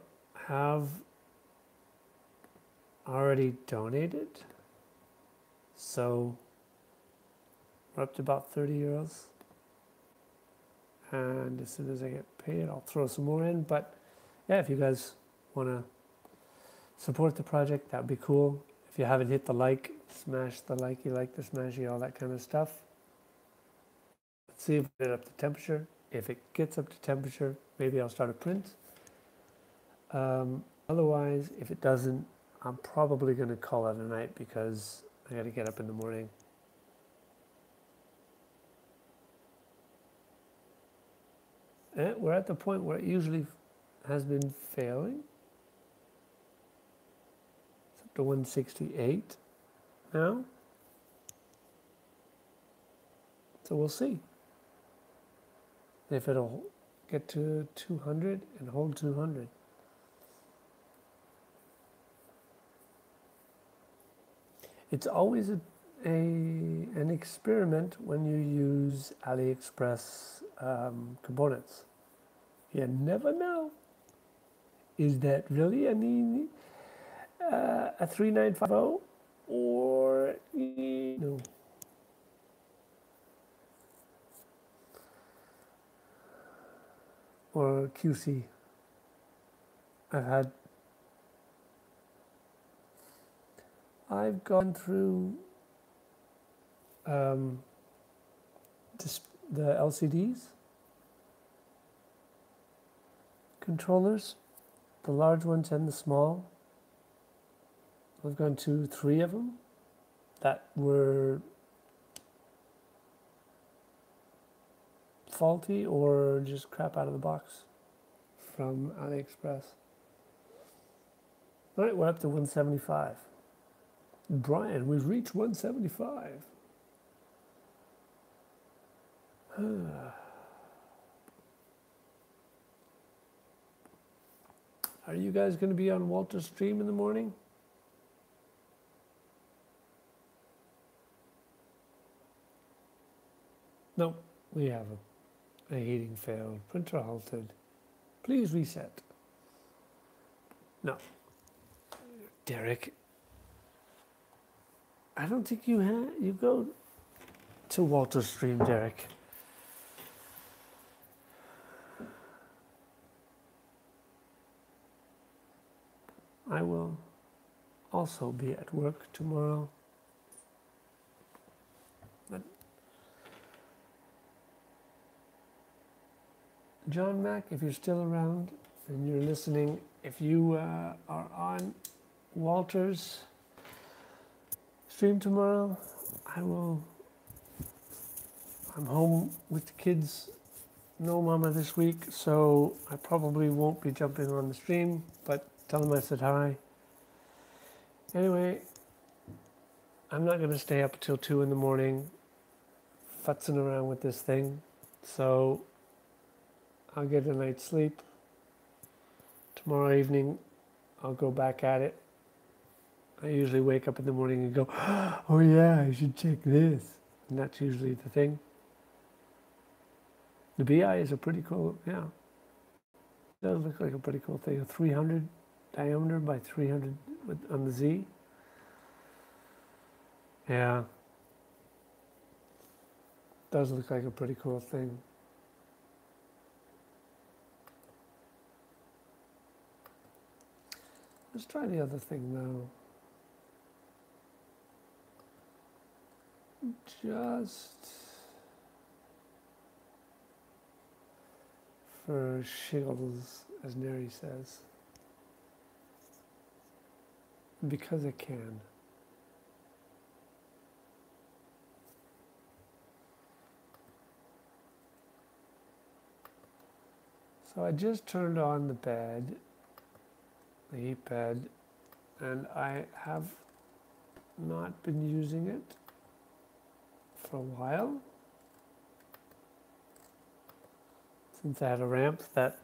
already donated. So we're up to about 30 euros. And as soon as I get paid, I'll throw some more in. But yeah, if you guys want to support the project, that'd be cool. If you haven't hit the like, smash the likey, like the smashy, all that kind of stuff. Let's see if we get up to temperature. If it gets up to temperature, maybe I'll start a print. Otherwise, if it doesn't, I'm probably going to call it a night because I got to get up in the morning. And we're at the point where it usually has been failing. It's up to 168 now. So we'll see if it'll get to 200 and hold 200. It's always an experiment when you use AliExpress components. You never know. Is that really a 3950 or no? Or QC. I've gone through the LCDs, controllers, the large ones and the small. I've gone to 3 of them that were faulty or just crap out of the box. from AliExpress. All right, we're up to 175. Brian, we've reached 175. Are you guys going to be on Walter's stream in the morning? No, we have a heating failed. Printer halted. Please reset. No. Derek, I don't think you go to Walter's stream, Derek. I will also be at work tomorrow. But John Mack, if you're still around and you're listening, if you are on Walter's stream tomorrow, I'm home with the kids, no mama this week, so I probably won't be jumping on the stream, but tell them I said hi. Anyway, I'm not going to stay up until 2 in the morning futzing around with this thing, so I'll get a night's sleep. Tomorrow evening, I'll go back at it. I usually wake up in the morning and go, oh yeah, I should check this. And that's usually the thing. The BI is a pretty cool, yeah. It does look like a pretty cool thing. A 300 diameter by 300 on the Z. Yeah. Does look like a pretty cool thing. Let's try the other thing now. Just for shiggles, as Neri says. Because I can. So I just turned on the bed, the heat bed, and I have not been using it for a while. Since I had a ramp that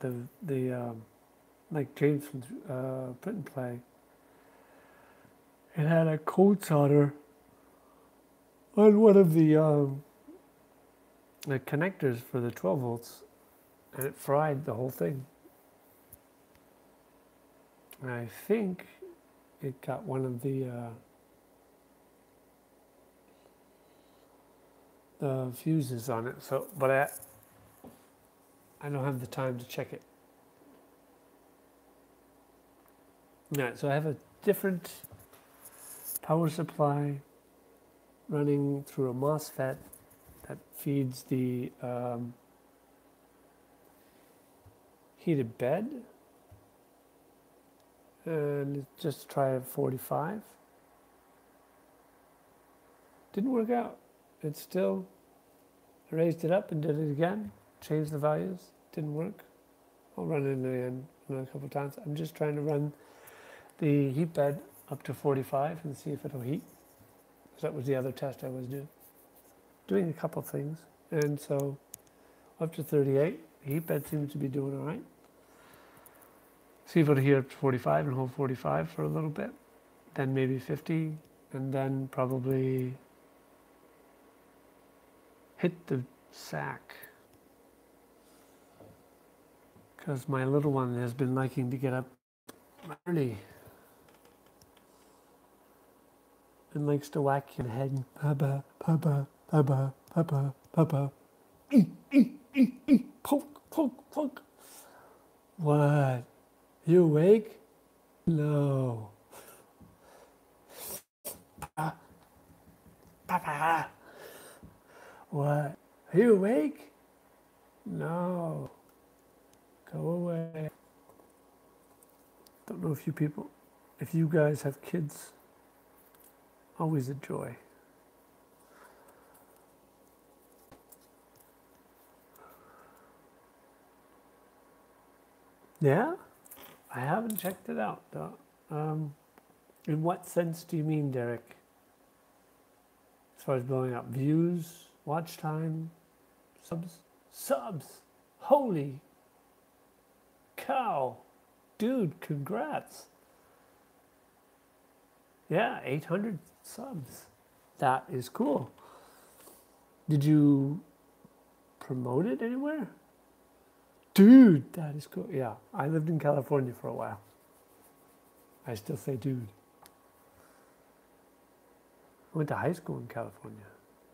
like James from Print and Play, it had a cold solder on one of the connectors for the 12 volts, and it fried the whole thing. And I think it got one of the fuses on it. So, but I don't have the time to check it. All right, so I have a different power supply running through a MOSFET that feeds the heated bed, and just try a 45. Didn't work out. It's still, I raised it up and did it again, changed the values, didn't work. I'll run it again another couple of times. I'm just trying to run the heat bed up to 45 and see if it'll heat. So that was the other test I was doing a couple of things. And so up to 38, the heat bed seems to be doing all right. See if it'll heat up to 45 and hold 45 for a little bit. Then maybe 50, and then probably hit the sack. Because my little one has been liking to get up early and likes to whack your head. Papa, papa, papa, papa, papa. Poke, poke, poke. What? You awake? No. Papa. What? Are you awake? No. Go away. Don't know if you guys have kids. Always a joy. Yeah? I haven't checked it out, though. In what sense do you mean, Derek? As far as blowing up views, watch time, subs? Subs! Holy cow! Dude, congrats! Yeah, 800 subs. That is cool. Did you promote it anywhere? Dude, that is cool. Yeah, I lived in California for a while. I still say dude. I went to high school in California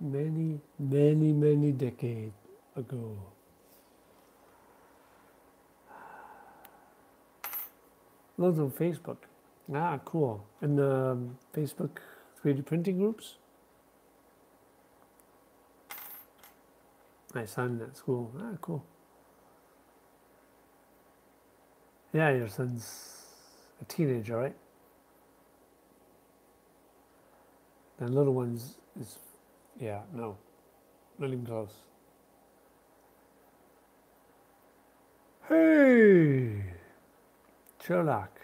many, many, many decades ago. Loads on Facebook. Ah, cool. And the Facebook 3D printing groups? My son at school. Ah, cool. Yeah, your son's a teenager, right? The little ones is, yeah, no, not even close. Hey, Sherlock,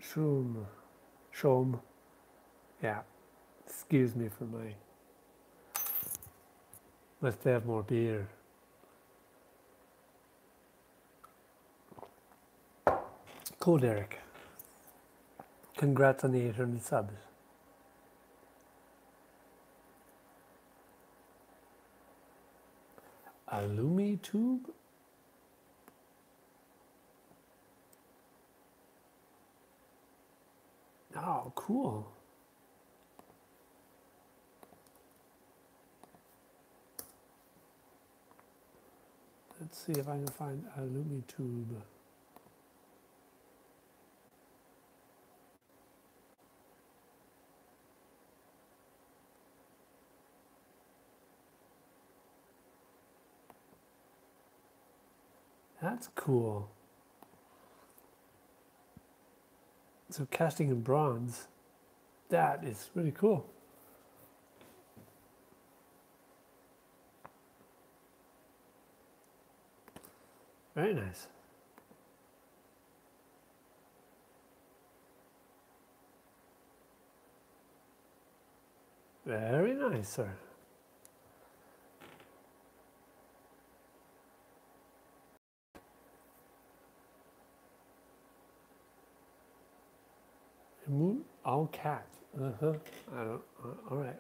Shom, yeah, excuse me for my, must have more beer. Cool, Derek. Congrats on the 800 subs. Alchemy tube? Oh, cool. Let's see if I can find Alchemy tube. That's cool. So casting in bronze, that is really cool. Very nice. Very nice, sir. All cat. I don't. All right.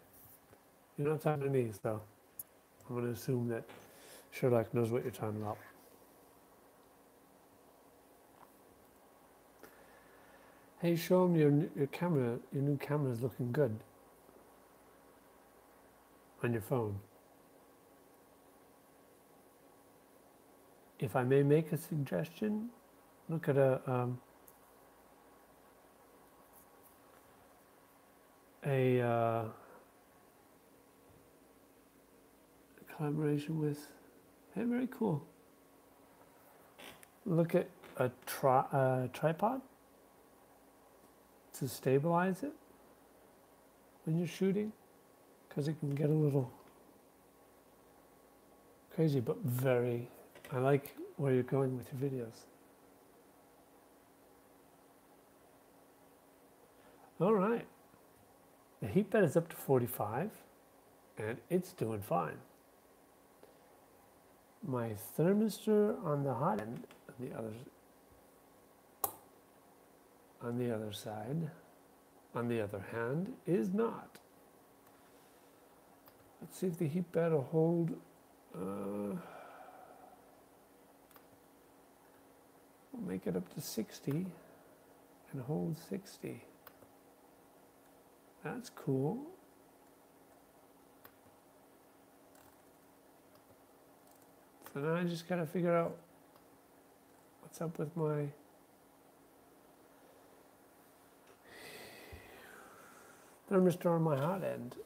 You're not talking to me, so I'm going to assume that Sherlock knows what you're talking about. Hey, show him your camera. Your new camera is looking good on your phone. If I may make a suggestion, look at a collaboration with. Hey, very cool. Look at a tripod to stabilize it when you're shooting, because it can get a little crazy, but very. I like where you're going with your videos. All right. The heat bed is up to 45, and it's doing fine. My thermistor on the hot end, on the other side, on the other hand, is not. Let's see if the heat bed will hold. We'll make it up to 60 and hold 60. That's cool. So now I just gotta figure out what's up with my thermistor on my hot end.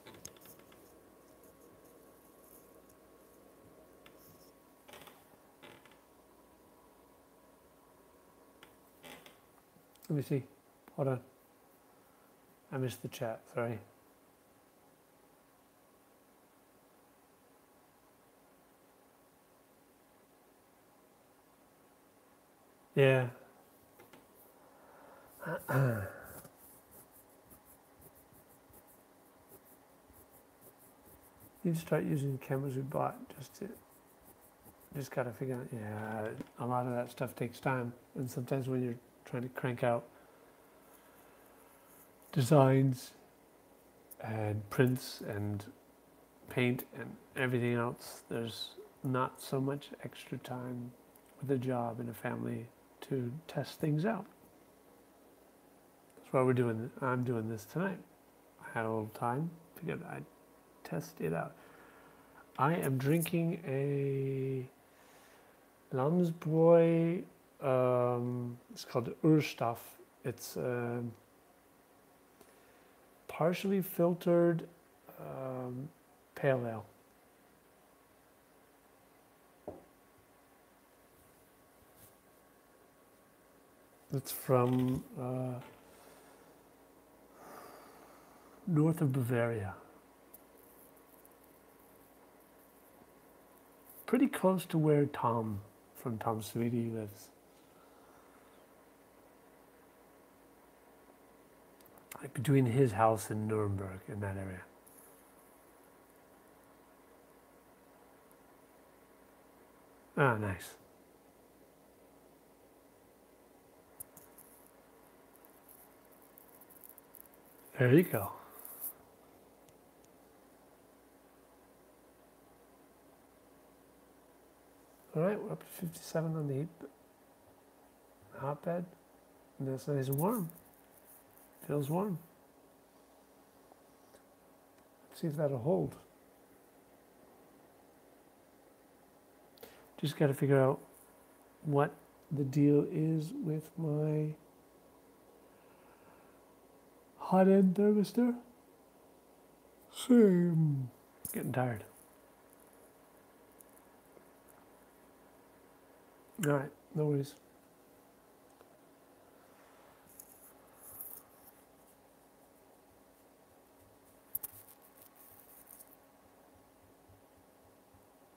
Let me see. Hold on. I missed the chat, sorry. Yeah. Need to start using cameras we bought just gotta figure out, yeah, a lot of that stuff takes time. And sometimes when you're trying to crank out designs and prints and paint and everything else, there's not so much extra time with a job and a family to test things out. That's why I'm doing this tonight. I had a little time, figured I'd test it out. I am drinking a Lamsbräu, it's called Urstoff. It's partially filtered pale ale. It's from north of Bavaria. Pretty close to where Tom from Tom Sweetie lives. Like between his house and Nuremberg, in that area. Ah, nice. There you go. All right, we're up to 57 on the hotbed, and that's nice and warm. Feels warm. Let's see if that'll hold. Just got to figure out what the deal is with my Hotend thermistor. Same. Getting tired. All right, no worries.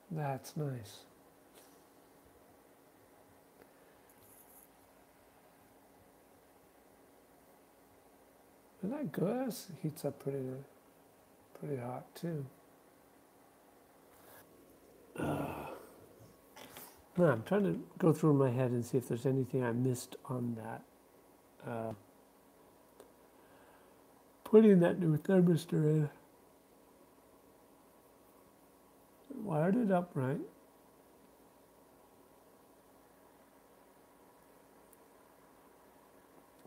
That's nice. Isn't that good? This heats up pretty hot too. No, I'm trying to go through my head and see if there's anything I missed on that. Putting that new thermistor in. Wired it up right.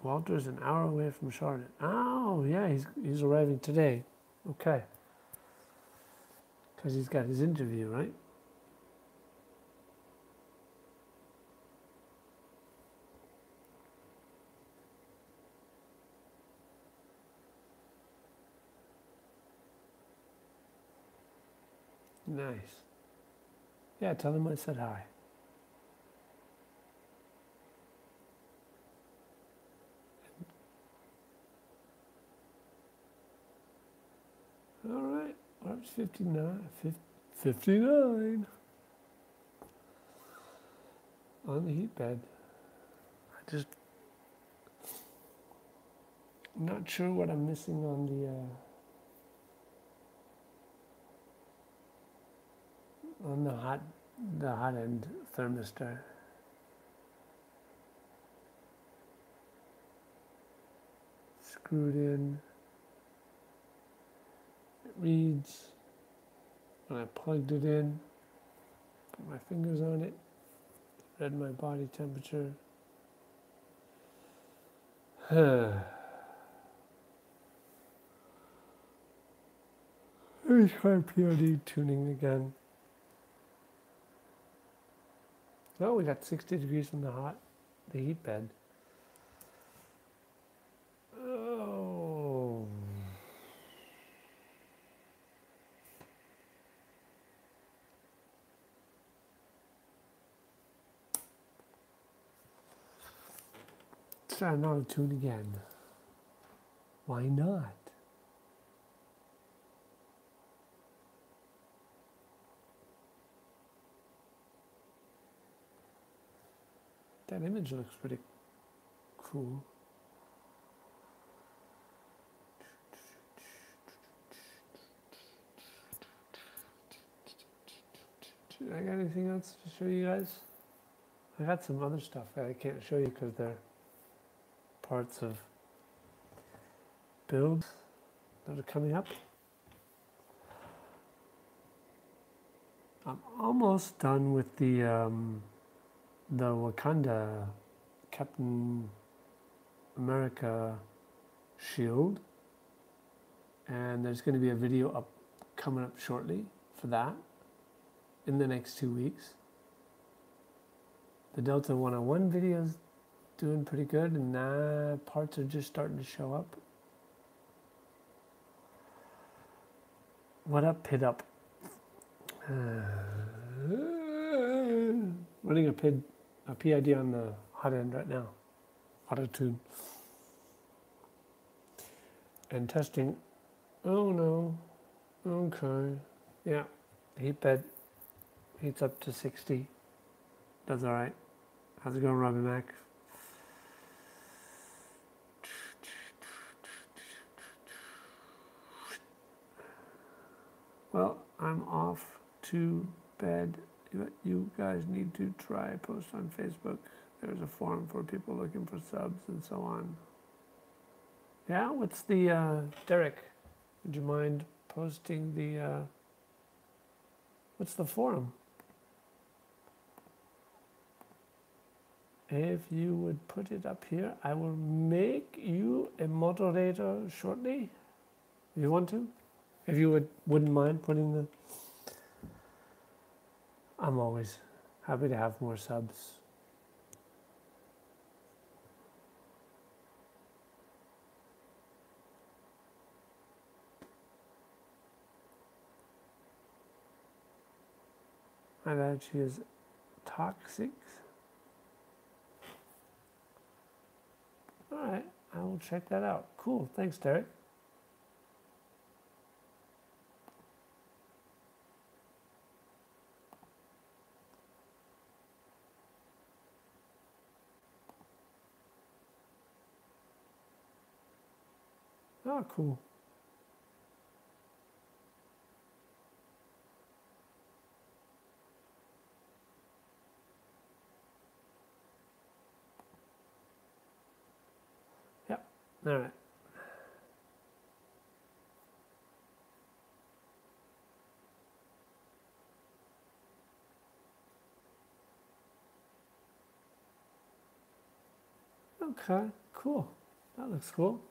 Walter's an hour away from Charlotte. Oh, yeah, he's arriving today. Okay. Because he's got his interview, right? Nice. Yeah, tell him I said hi. All right, well, it's 59 on the heat bed. I'm not sure what I'm missing on the Hotend thermistor. Screwed in. It reads. When I plugged it in, put my fingers on it, read my body temperature. 35 PID tuning again. Oh, we got 60 degrees from the heat bed. Oh. Let's try an autotune again. Why not? That image looks pretty cool. I got anything else to show you guys? I got some other stuff that I can't show you because they're parts of builds that are coming up. I'm almost done with the Wakanda Captain America shield, and there's going to be a video coming up shortly for that in the next 2 weeks. The Delta 101 video is doing pretty good, and parts are just starting to show up. What up, PID up? Running a PID on the Hotend right now, autotune, and testing. Oh no, okay, yeah, heatbed heats up to 60, does all right. How's it going, Robbie Mac? Well, I'm off to bed. You guys need to try post on Facebook. There's a forum for people looking for subs and so on. Yeah, what's the, Derek, would you mind posting the, what's the forum? If you would put it up here, I will make you a moderator shortly. If you want to. If you wouldn't mind putting the... I'm always happy to have more subs. My bad, she is toxic. All right, I will check that out. Cool, thanks, Derek. Oh, cool. Yep, all right. Okay, cool. That looks cool.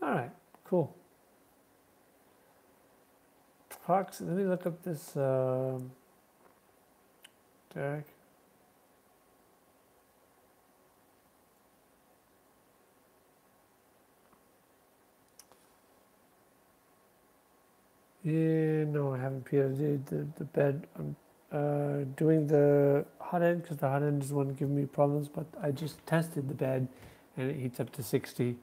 All right, cool. Fox, let me look up this, Derek. Yeah, no, I haven't PID'd the bed. I'm doing the Hotend because the Hotend is the one giving me problems, but I just tested the bed and it heats up to 60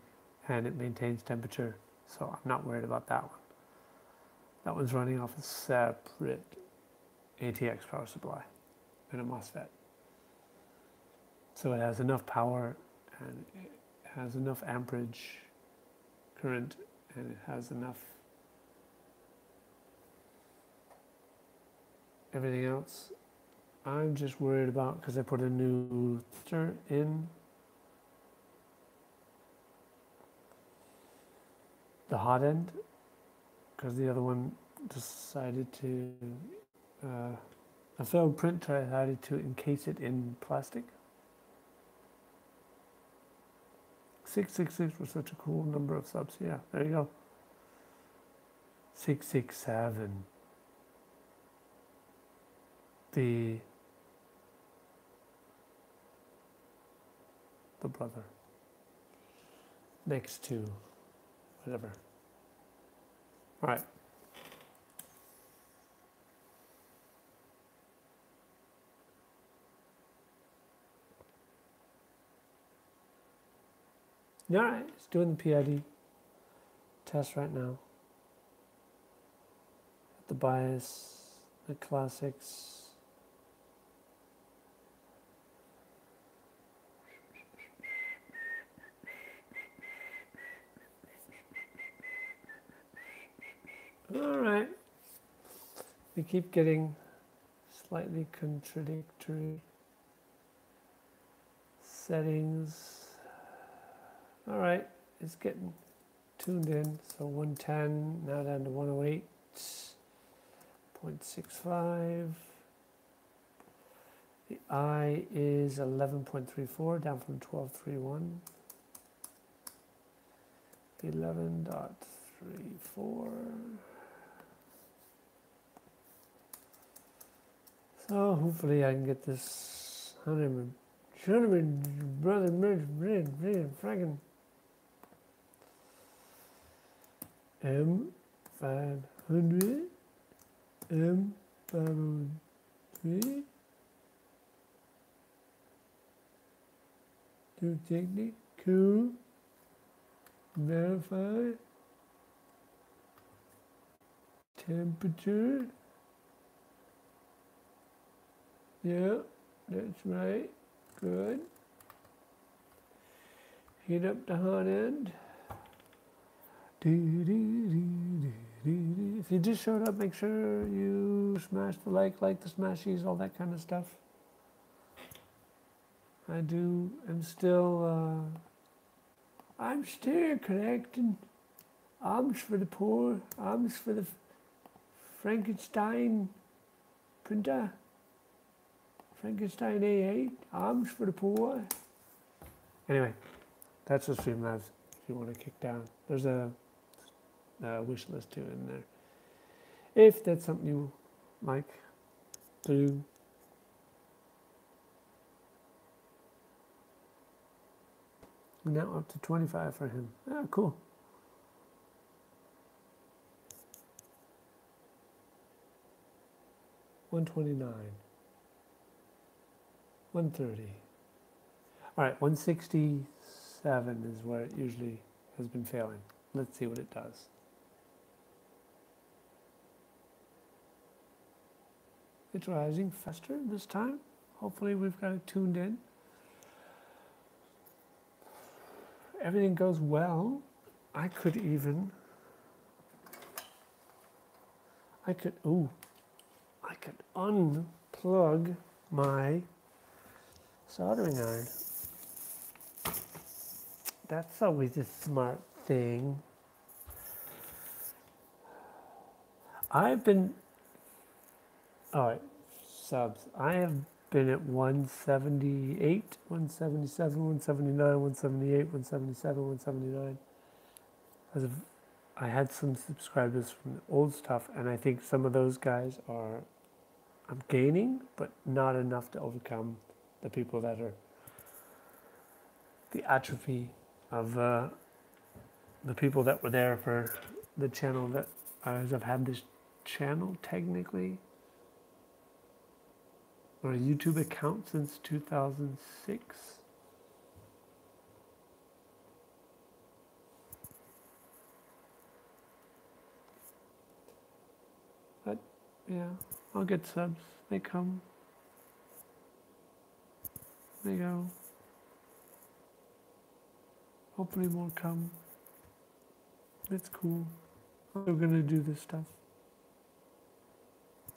and it maintains temperature, so I'm not worried about that one. That one's running off a separate ATX power supply and a MOSFET. So it has enough power and it has enough amperage current and it has enough everything else. I'm just worried about, because I put a new thermistor in the Hotend because the other one decided to, a failed print decided to encase it in plastic. 666 was such a cool number of subs. Yeah, there you go. 667. The brother next to whatever. All right. All right, it's doing the PID test right now. The bias, the classics. All right. We keep getting slightly contradictory settings. All right, it's getting tuned in. So 110, now down to 108.65. The I is 11.34, down from 12.31. 11.34. So hopefully I can get this brother fragging M500 M503 to technique to verify temperature. Yeah, that's right. Good. Heat up the hot end. If you just showed up, make sure you smash the like the smashies, all that kind of stuff. I'm still collecting arms for the poor, arms for the Frankenstein printer. Frankenstein A8, arms for the poor. Anyway, that's the Streamlabs if you want to kick down. There's a wish list too in there. If that's something you like to do. Now up to 25 for him. Ah, cool. $129. 130. All right, 167 is where it usually has been failing. Let's see what it does. It's rising faster this time. Hopefully we've got it tuned in. Everything goes well. I could unplug my soldering iron. That's always a smart thing. All right, subs. I have been at 178, 177, 179, 178, 177, 179. I had some subscribers from the old stuff, and I think some of those guys I'm gaining, but not enough to overcome the people that are the atrophy of the people that were there for the channel that I've had this channel technically, or a YouTube account since 2006. But yeah, I'll get subs. They come. They go. Hopefully more come. It's cool. I'm still gonna do this stuff.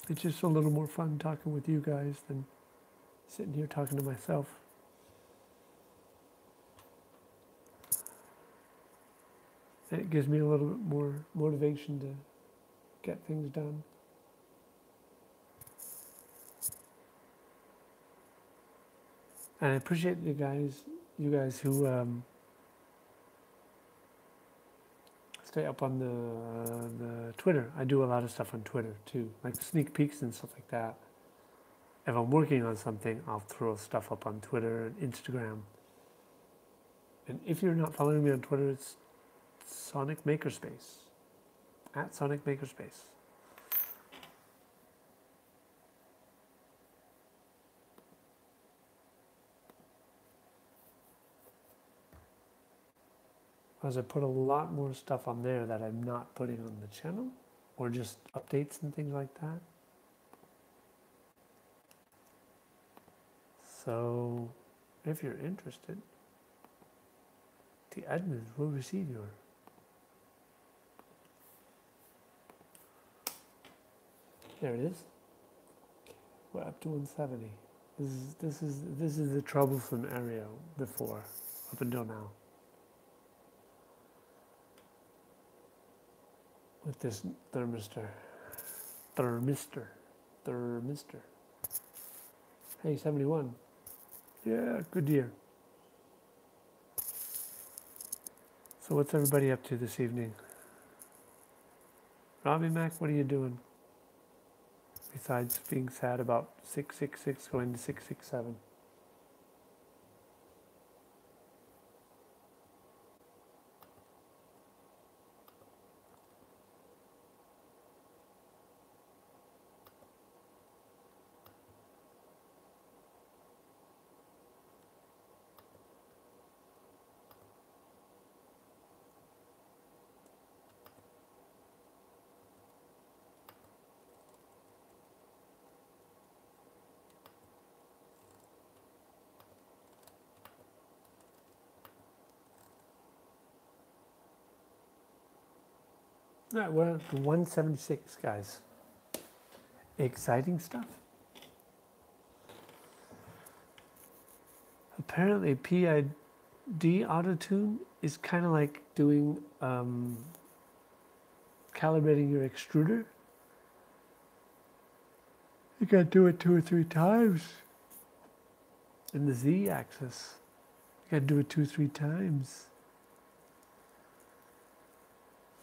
It's just a little more fun talking with you guys than sitting here talking to myself. And it gives me a little bit more motivation to get things done. And I appreciate you guys who stay up on the Twitter. I do a lot of stuff on Twitter too, like sneak peeks and stuff like that. If I'm working on something, I'll throw stuff up on Twitter and Instagram. And if you're not following me on Twitter, it's Sonic Makerspace, at Sonic Makerspace. Because I put a lot more stuff on there that I'm not putting on the channel, or just updates and things like that. So if you're interested, the admins will receive your. There it is. We're up to 170. This is the troublesome area before, up until now. With this thermistor. Hey, 71. Yeah, good year. So what's everybody up to this evening? Robbie Mac, what are you doing? Besides being sad about 666 going to 667. All right, we're at 176, guys. Exciting stuff. Apparently, PID autotune is kind of like doing calibrating your extruder. You got to do it 2 or 3 times in the Z-axis. You got to do it 2 or 3 times.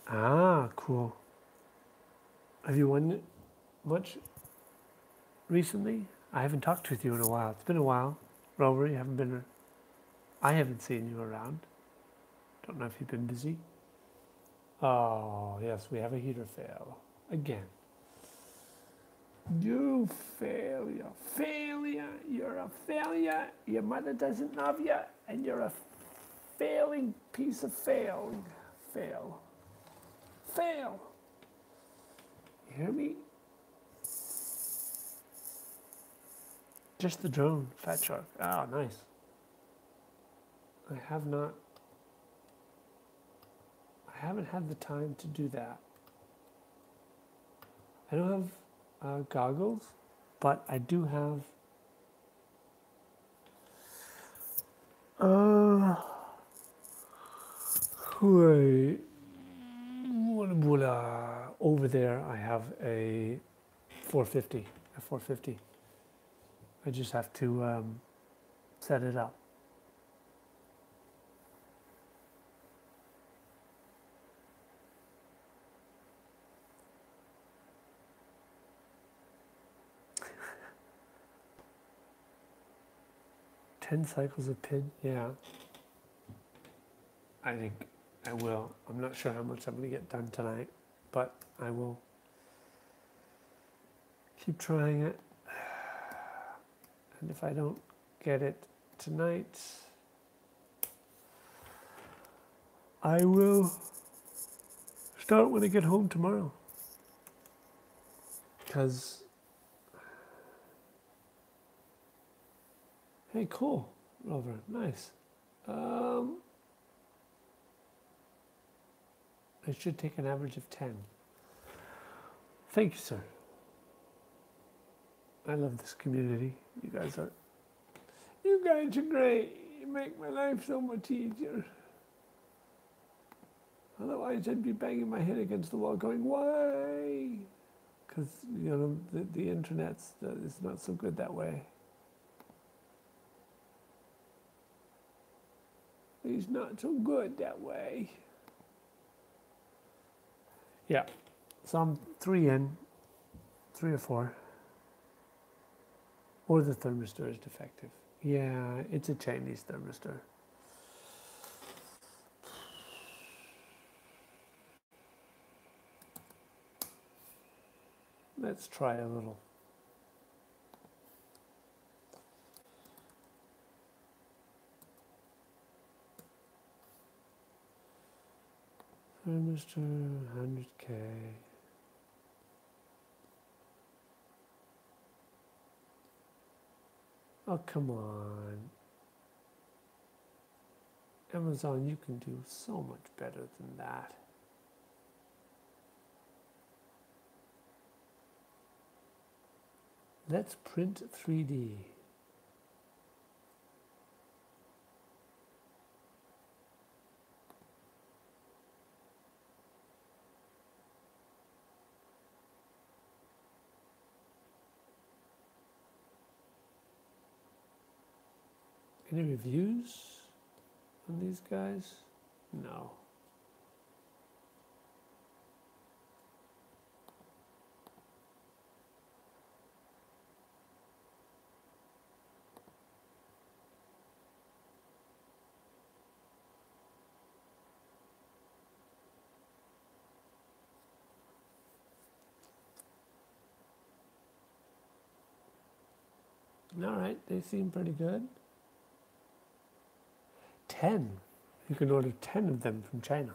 Ah, cool. Have you won much recently? I haven't talked with you in a while. It's been a while. Rover, you haven't been. I haven't seen you around. Don't know if you've been busy. Oh, yes, we have a heater fail. Again. You failure. Failure. You're a failure. Your mother doesn't love you, and you're a failing piece of failing. Fail. Fail. You hear me? Just the drone, Fat Shark. Ah, nice. I haven't had the time to do that. I don't have goggles, but I do have over there I have a 450. I just have to set it up. Ten cycles of PID, yeah. I think I will. I'm not sure how much I'm going to get done tonight, but I will keep trying it. And if I don't get it tonight, I will start when I get home tomorrow. Because, hey, cool, Rover, nice. I should take an average of 10. Thank you, sir. I love this community. You guys are great. You make my life so much easier. Otherwise, I'd be banging my head against the wall going, why? Because, you know, the internet's is not so good that way. It's not so good that way. Yeah, so I'm 3 in, 3 or 4. Or the thermistor is defective. Yeah, it's a Chinese thermistor. Let's try a little. Thermistor 100K. Oh, come on. Amazon, you can do so much better than that. Let's print 3D. Any reviews on these guys? No. All right, they seem pretty good. 10. You can order 10 of them from China.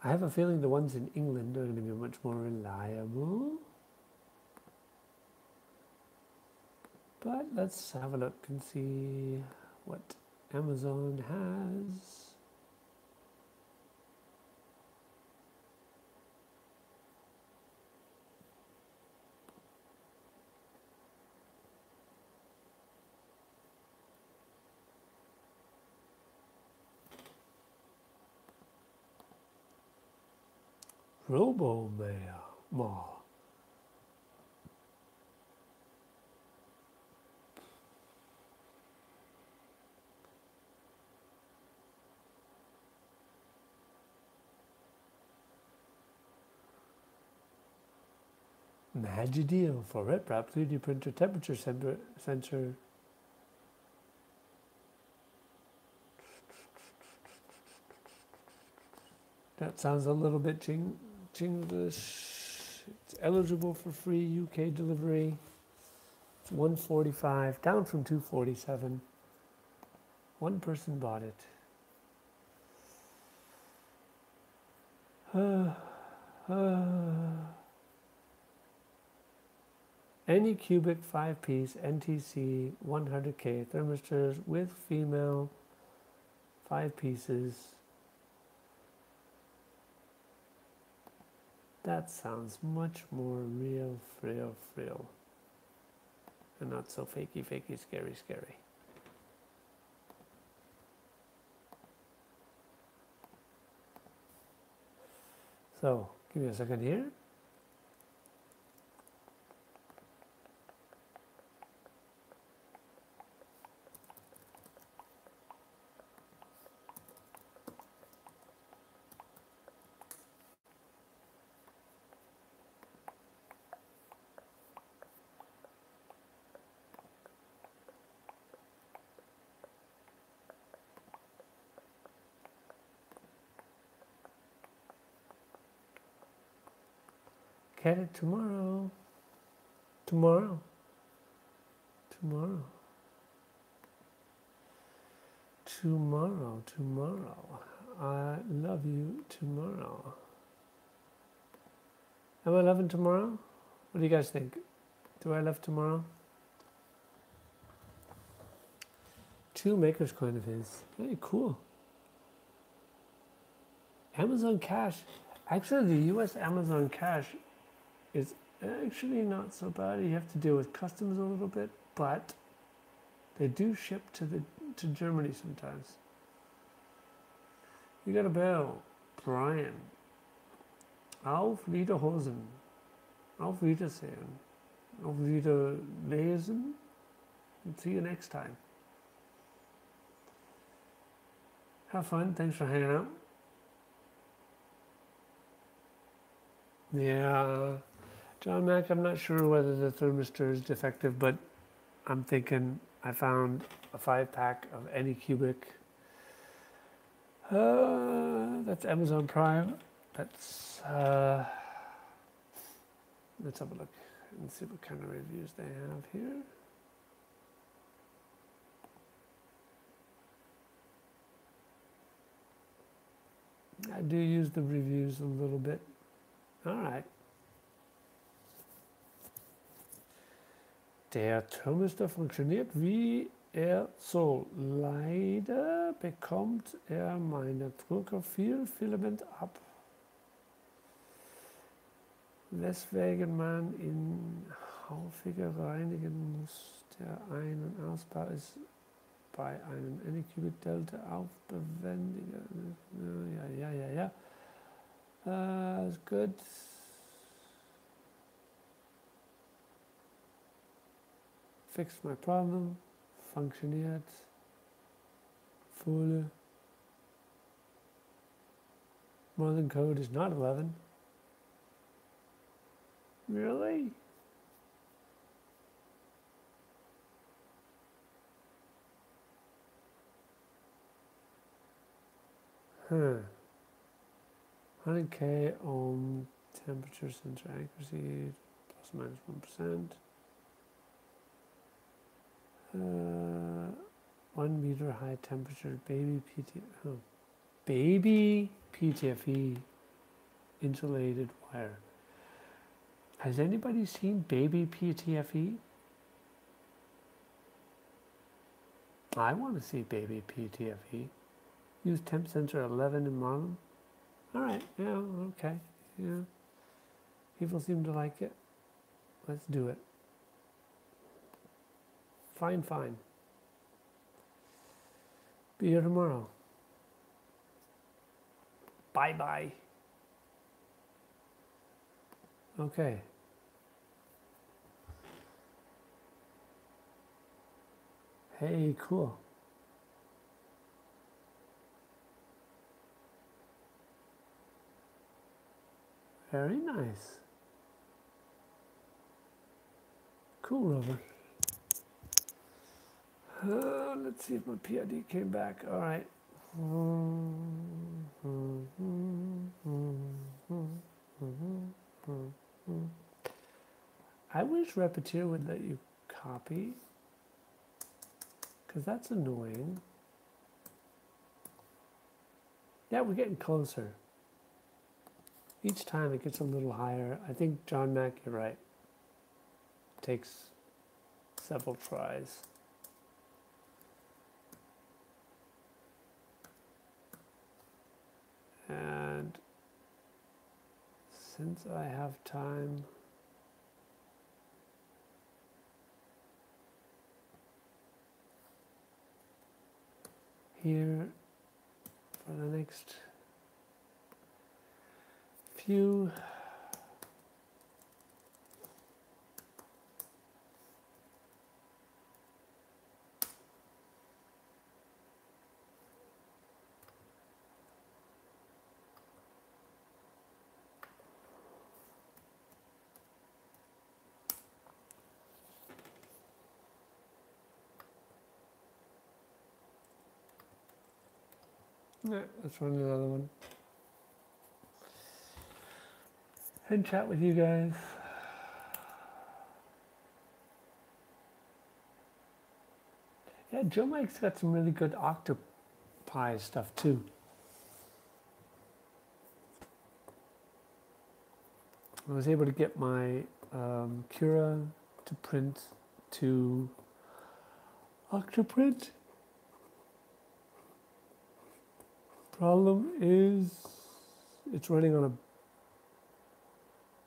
I have a feeling the ones in England are going to be much more reliable. But let's have a look and see what Amazon has. Robo-Mail. Magic deal for RepRap 3D printer temperature sensor. That sounds a little bit Chinglish. It's eligible for free UK delivery. It's $145, down from $247. One person bought it. Any cubic 5-piece NTC 100K thermistors with female 5 pieces. That sounds much more real, frill, and not so fakey, scary. So, give me a second here. Get it tomorrow. Tomorrow. I love you tomorrow. Am I loving tomorrow? What do you guys think? Do I love tomorrow? 2 makers coin of his. Very cool. Amazon Cash. Actually, the US Amazon Cash is actually not so bad. You have to deal with customs a little bit, but they do ship to Germany sometimes. You got a bell. Brian. Auf Wiederhosen. Auf Wiedersehen. Auf Wiederlesen. And see you next time. Have fun. Thanks for hanging out. Yeah. John Mac, I'm not sure whether the thermistor is defective, but I'm thinking I found a 5-pack of Anycubic. That's Amazon Prime. That's let's have a look and see what kind of reviews they have here. I do use the reviews a little bit. All right. Der Thermistor funktioniert wie er soll. Leider bekommt meine Drucker viel Filament ab, weswegen man ihn häufiger reinigen muss. Der Ein- und Ausbau ist bei einem Anycubic Delta aufwendiger. Ja. Ist gut. Fixed my problem. Funktioniert. Full. Marlin code is not 11. Really? Huh. 100K ohm temperature sensor accuracy plus minus 1%. 1 meter high temperature baby PTFE insulated wire. Has anybody seen baby PTFE? I want to see baby PTFE. Use temp sensor 11 in Marlin. All right, yeah, okay, yeah. People seem to like it. Let's do it. Fine. Be here tomorrow. Bye. Okay. Hey, cool. Very nice. Cool, Robert. Let's see if my PID came back. All right. I wish Repetier would let you copy, because that's annoying. Yeah, we're getting closer. Each time it gets a little higher. I think, John Mack, you're right. It takes several tries. And since I have time, here for the next few yeah, let's run another one and chat with you guys. Yeah, Joe Mike's got some really good octopi stuff too. I was able to get my Cura to print to Octoprint. Problem is, it's running on a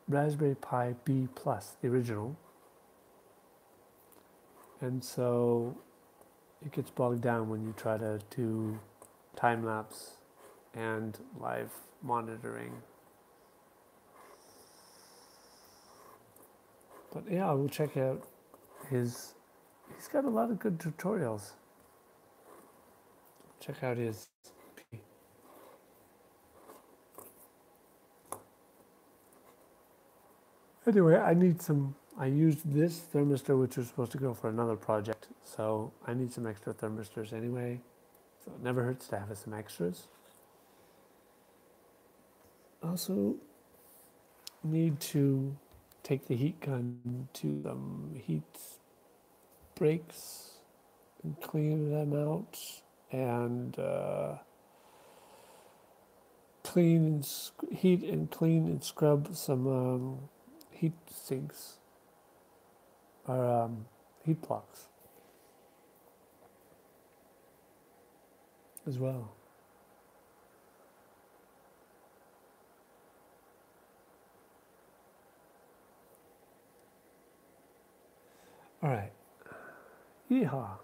Raspberry Pi B Plus, the original, and so it gets bogged down when you try to do time lapse and live monitoring. But yeah, I will check out he's got a lot of good tutorials. Check out his Anyway, I used this thermistor, which was supposed to go for another project, so I need some extra thermistors anyway, so it never hurts to have some extras. Also need to take the heat gun to some heat breaks and clean them out, and heat and clean and scrub some heat sinks or heat blocks as well. All right. Yeehaw.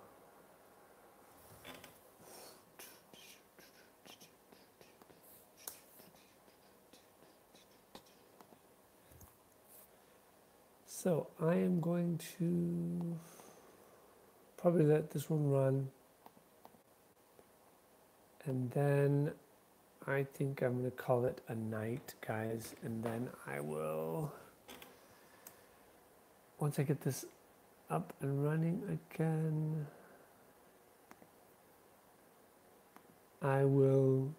So I am going to probably let this one run, and then I think I'm going to call it a night, guys, and then I will, once I get this up and running again, I will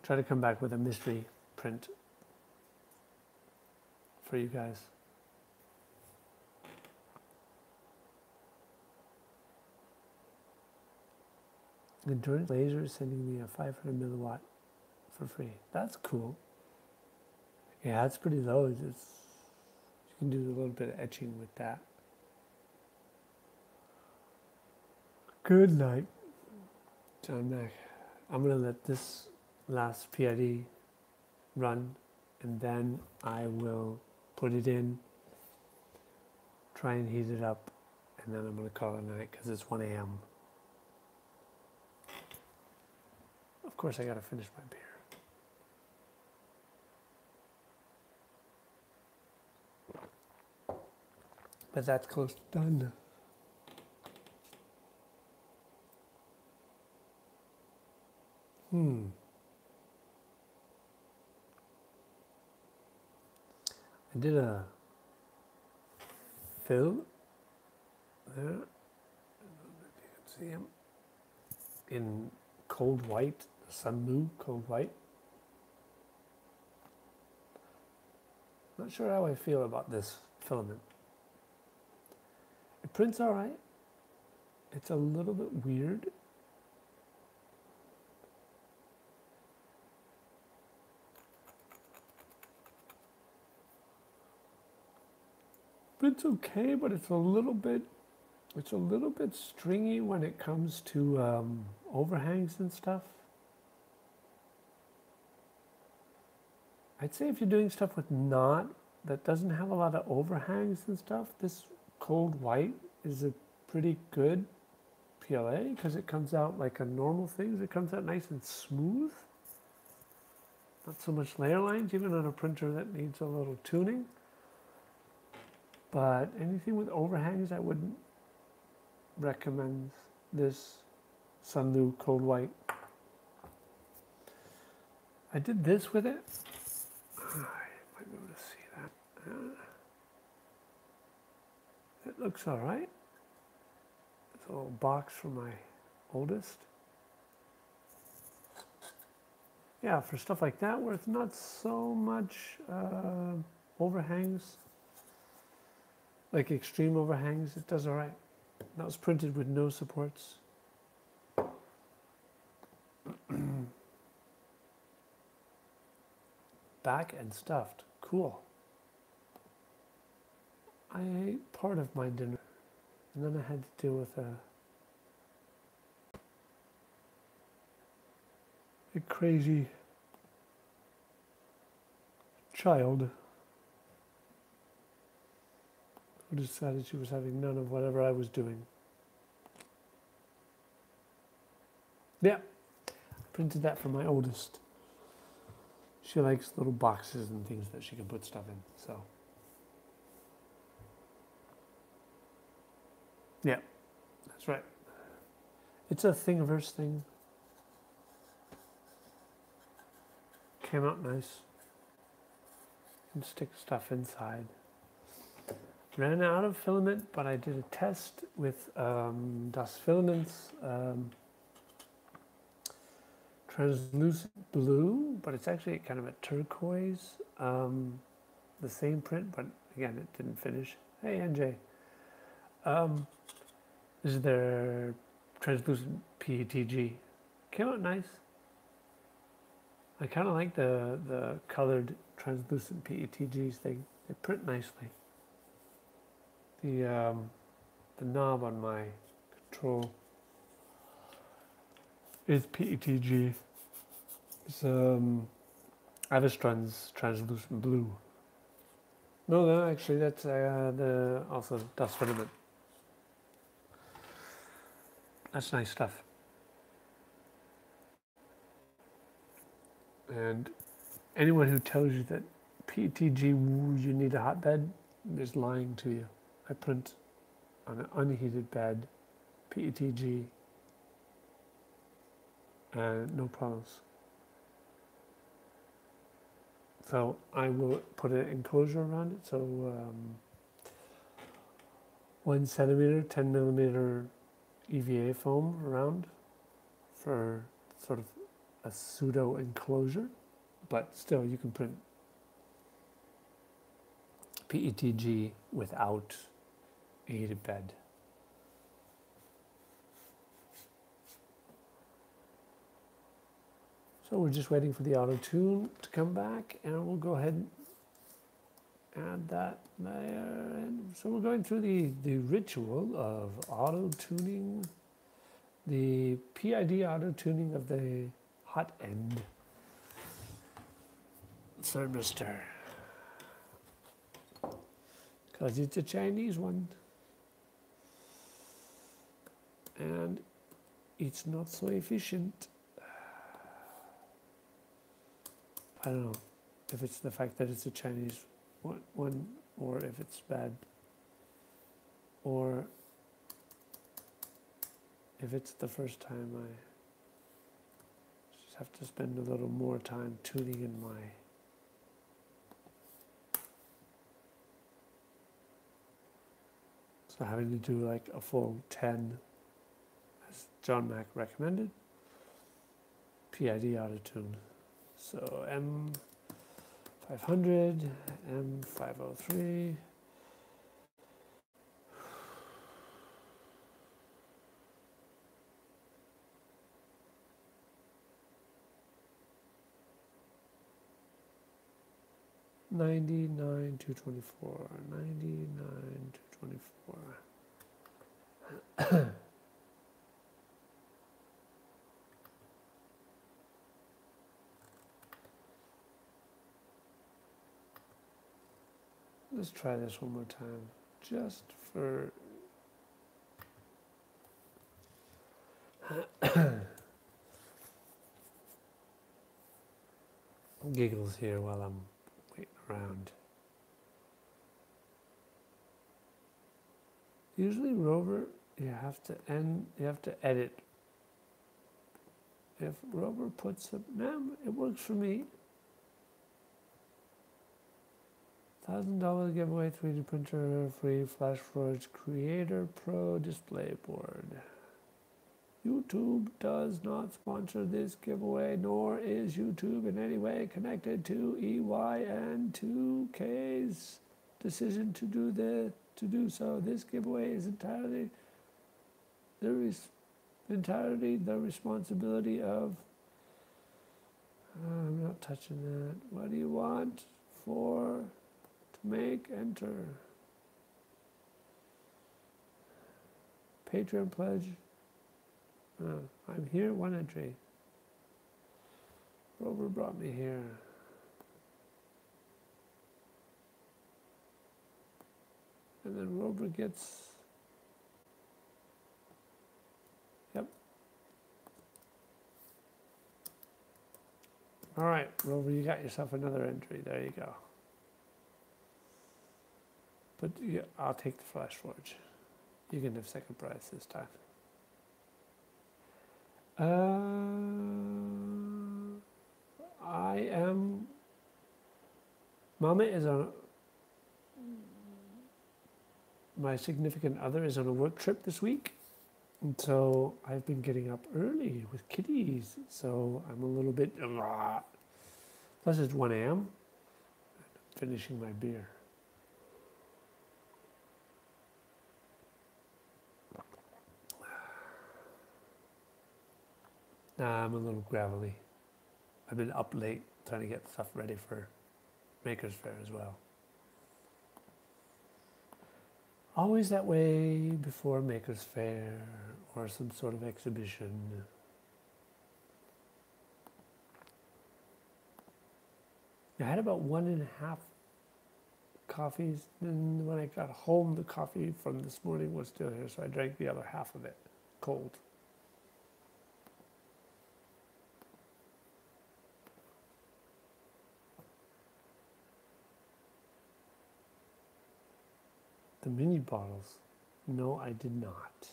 try to come back with a mystery print for you guys. Endurance Laser is sending me a 500 milliwatt for free. That's cool. Yeah, it's pretty low. You can do a little bit of etching with that. Good night, John Mac. I'm going to let this last PID run, and then I will put it in, try and heat it up, and then I'm going to call it a night because it's 1 a.m. Of course, I got to finish my beer. But that's close to done. I did a fill there. I don't know if you can see him in cold white, sun blue, cold white. Not sure how I feel about this filament. It prints all right. It's a little bit weird. It's okay, but it's a little bit stringy when it comes to overhangs and stuff. I'd say if you're doing stuff with knot that doesn't have a lot of overhangs and stuff, this cold white is a pretty good PLA because it comes out like a normal thing. It comes out nice and smooth. Not so much layer lines, even on a printer that needs a little tuning. But anything with overhangs, I wouldn't recommend this Sunlu Cold White. I did this with it. I might be able to see that. It looks all right. It's a little box for my oldest. Yeah, for stuff like that where it's not so much overhangs, like extreme overhangs, it does all right. That was printed with no supports. Back and stuffed, cool. I ate part of my dinner, and then I had to deal with a crazy child who decided she was having none of whatever I was doing. Yeah, I printed that for my oldest. She likes little boxes and things that she can put stuff in, so. Yeah, that's right. It's a Thingiverse thing. Came out nice. And stick stuff inside. Ran out of filament, but I did a test with dust filaments. Translucent blue, but it's actually kind of a turquoise. The same print, but again, it didn't finish. Hey, NJ. This is their translucent PETG. Came out nice. I kind of like the colored translucent PETGs. They print nicely. The knob on my control is PETG. It's Avistron's translucent blue. No, actually that's the also dust filament. That's nice stuff. And anyone who tells you that PETG you need a hotbed is lying to you. I print on an unheated bed, PETG, and no problems. So I will put an enclosure around it. So 1 centimeter, 10 millimeter EVA foam around for sort of a pseudo enclosure, but still you can print PETG without a heated bed. So we're just waiting for the auto-tune to come back, and we'll go ahead and add that there. And so we're going through the ritual of auto-tuning, the PID auto-tuning of the Hotend thermistor, because it's a Chinese one, and it's not so efficient. I don't know if it's the fact that it's a Chinese one, or if it's bad, or if it's the first time I just have to spend a little more time tuning in my so having to do like a full 10 as John Mack recommended. PID auto-tune. So M500, M503. $99,224. $99,224. Let's try this one more time, just for giggles here while I'm waiting around. Usually Rover, you have to edit. If Rover puts up, no, it works for me. $1,000 giveaway 3D printer, free Flash Forge Creator Pro display board. YouTube does not sponsor this giveaway, nor is YouTube in any way connected to EY and 2K's decision to do so. This giveaway is entirely the responsibility of. I'm not touching that. What do you want for? Make, enter. Patreon pledge. I'm here, one entry. Rover brought me here. And then Rover gets, yep. All right, Rover, you got yourself another entry. There you go. But yeah, I'll take the Flash Forge. You can have second prize this time. I am. Mama is on. My significant other is on a work trip this week. And so I've been getting up early with kitties. So I'm a little bit. Plus it's 1 a.m. I'm finishing my beer. Nah, I'm a little gravelly. I've been up late trying to get stuff ready for Makers Fair as well. Always that way before Makers Fair or some sort of exhibition. I had about 1.5 coffees, and when I got home, the coffee from this morning was still here, so I drank the other half of it cold. The mini bottles? No, I did not.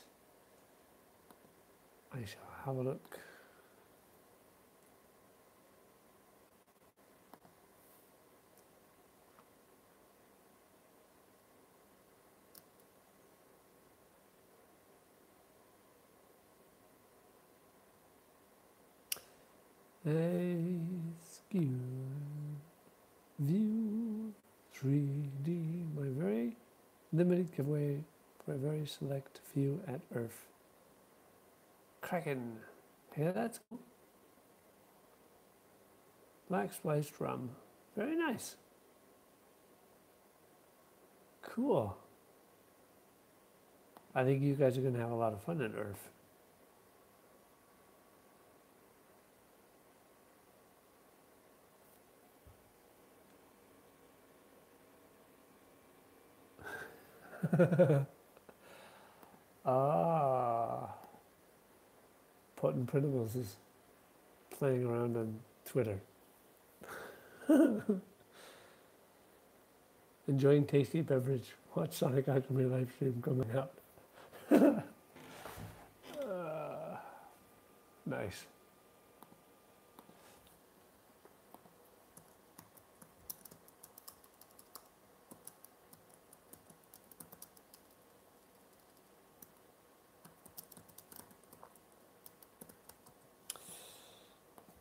I shall have a look. Excuse view 3D, my very limited giveaway for a very select few at Earth. Kraken. Hey, that's cool. Black spliced rum. Very nice. Cool. I think you guys are going to have a lot of fun at Earth. Potent Printables is playing around on Twitter. Enjoying tasty beverage. Watch Sonic Alchemy live stream coming out. Nice.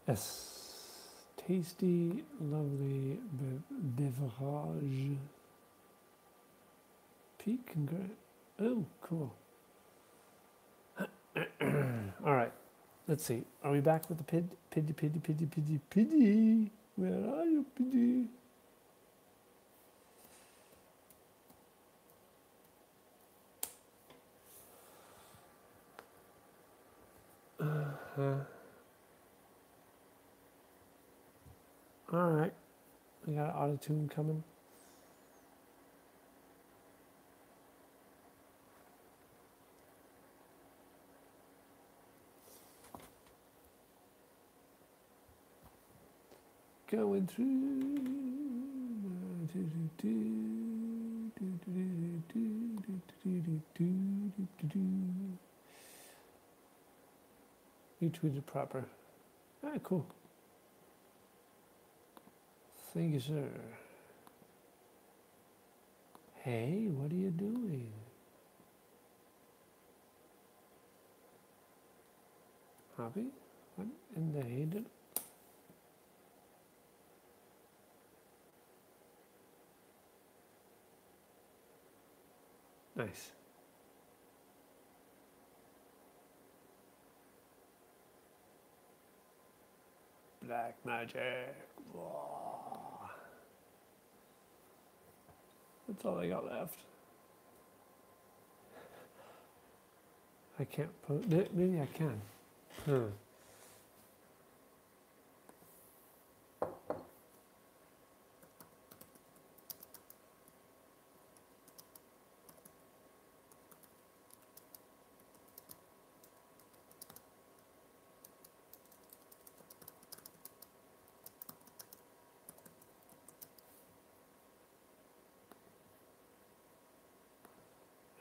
Yes, tasty, lovely beverage. Peak and great. Oh, cool. All right, let's see. Are we back with the PID? PID. Where are you, PID? All right, we got autotune coming. Going through. Retweeted proper. Ah, cool. Thank you, sir. Hey, what are you doing? Hobby? What in the hell? Nice. Black magic. Whoa. That's all I got left. I can't put. Maybe I can.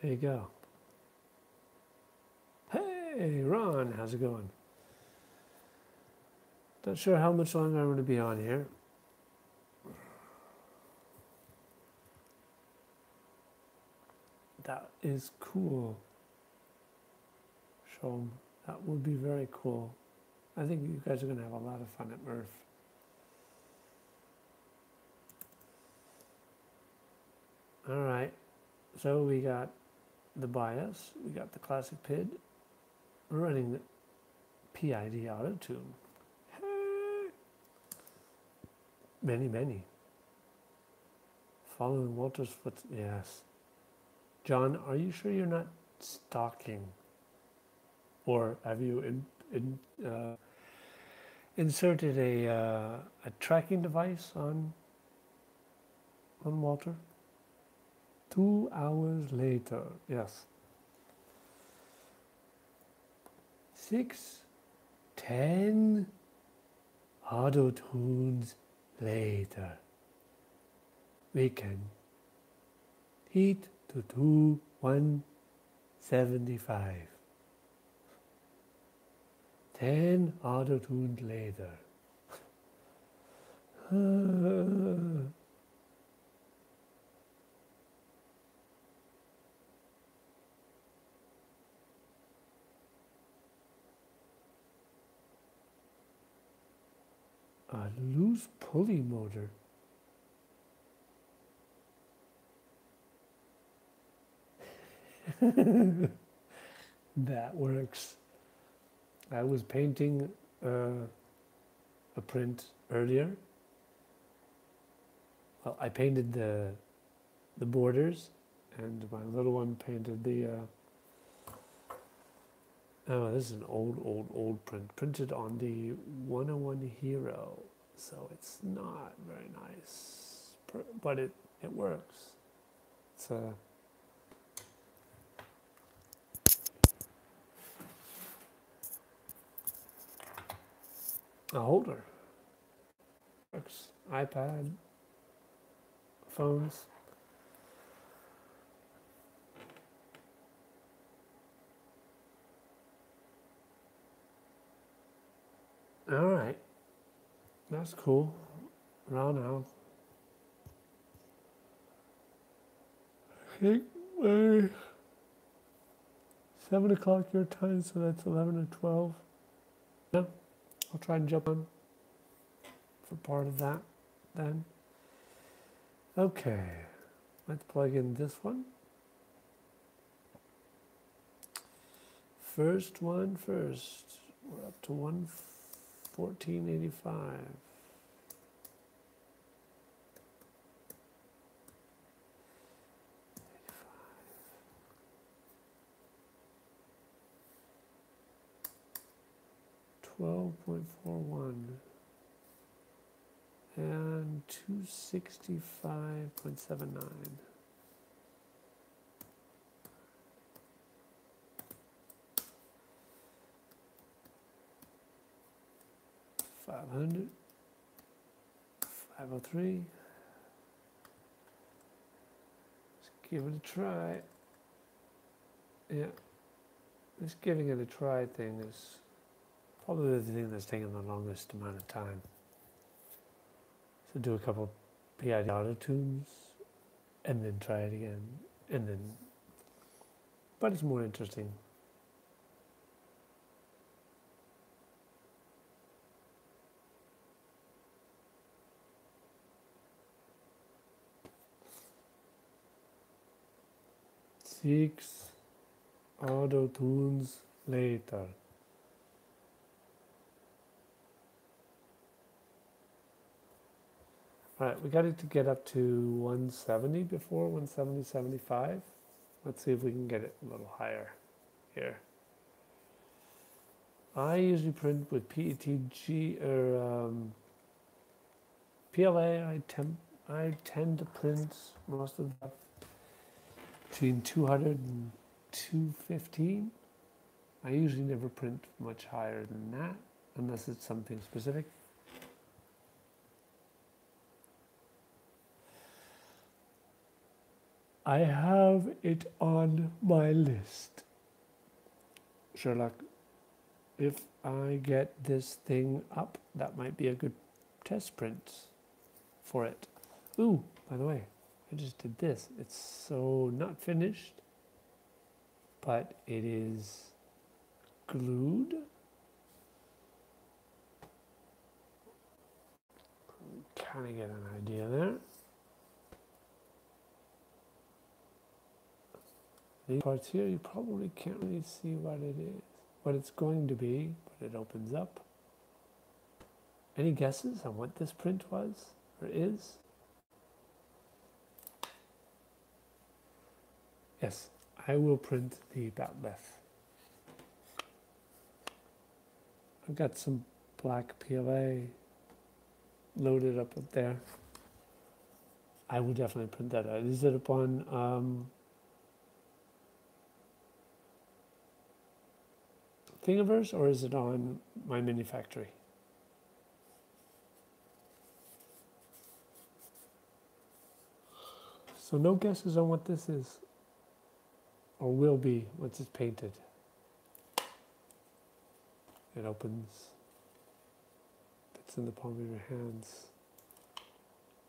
There you go. Hey, Ron, how's it going? Not sure how much longer I'm going to be on here. That is cool. Show 'em. That would be very cool. I think you guys are going to have a lot of fun at Murph. All right. So we got the bias. We got the classic PID. We're running the PID autotune. Many. Following Walter's foot. Yes. John, are you sure you're not stalking? Or have you inserted a tracking device on Walter? 2 hours later, yes. 6:10 autotunes later. We can heat to 2175. 10 autotunes later. A loose pulley motor. That works. I was painting a print earlier. Well, I painted the borders, and my little one painted the. Oh, this is an old print, printed on the 101 Hero, so it's not very nice, but it works. It's a holder. Works. iPad, phones. All right, that's cool. Round out. I think 7 o'clock your time, so that's 11 or 12. Yeah, I'll try and jump on for part of that then. Okay, let's plug in this one. First one first. We're up to 114.85. $12.41 and 265.79. $500, 503. Let's give it a try. Yeah, this giving it a try thing is probably the thing that's taking the longest amount of time. So do a couple PID autotunes and then try it again, and then, but it's more interesting. Six autotunes later. All right, we got it to get up to 170 before, 170.75. Let's see if we can get it a little higher here. I usually print with PETG or PLA. I tend to print most of that between 200 and 215. I usually never print much higher than that unless it's something specific. I have it on my list. Sherlock, if I get this thing up, that might be a good test print for it. Ooh, by the way, I just did this. It's so not finished, but it is glued. Kind of get an idea there. These parts here, you probably can't really see what it is, what it's going to be, but it opens up. Any guesses on what this print was or is? Yes, I will print the batleth. I've got some black PLA loaded up there. I will definitely print that out. Is it upon Thingiverse, or is it on my mini factory? So no guesses on what this is, or will be once it's painted. It opens, fits in the palm of your hands,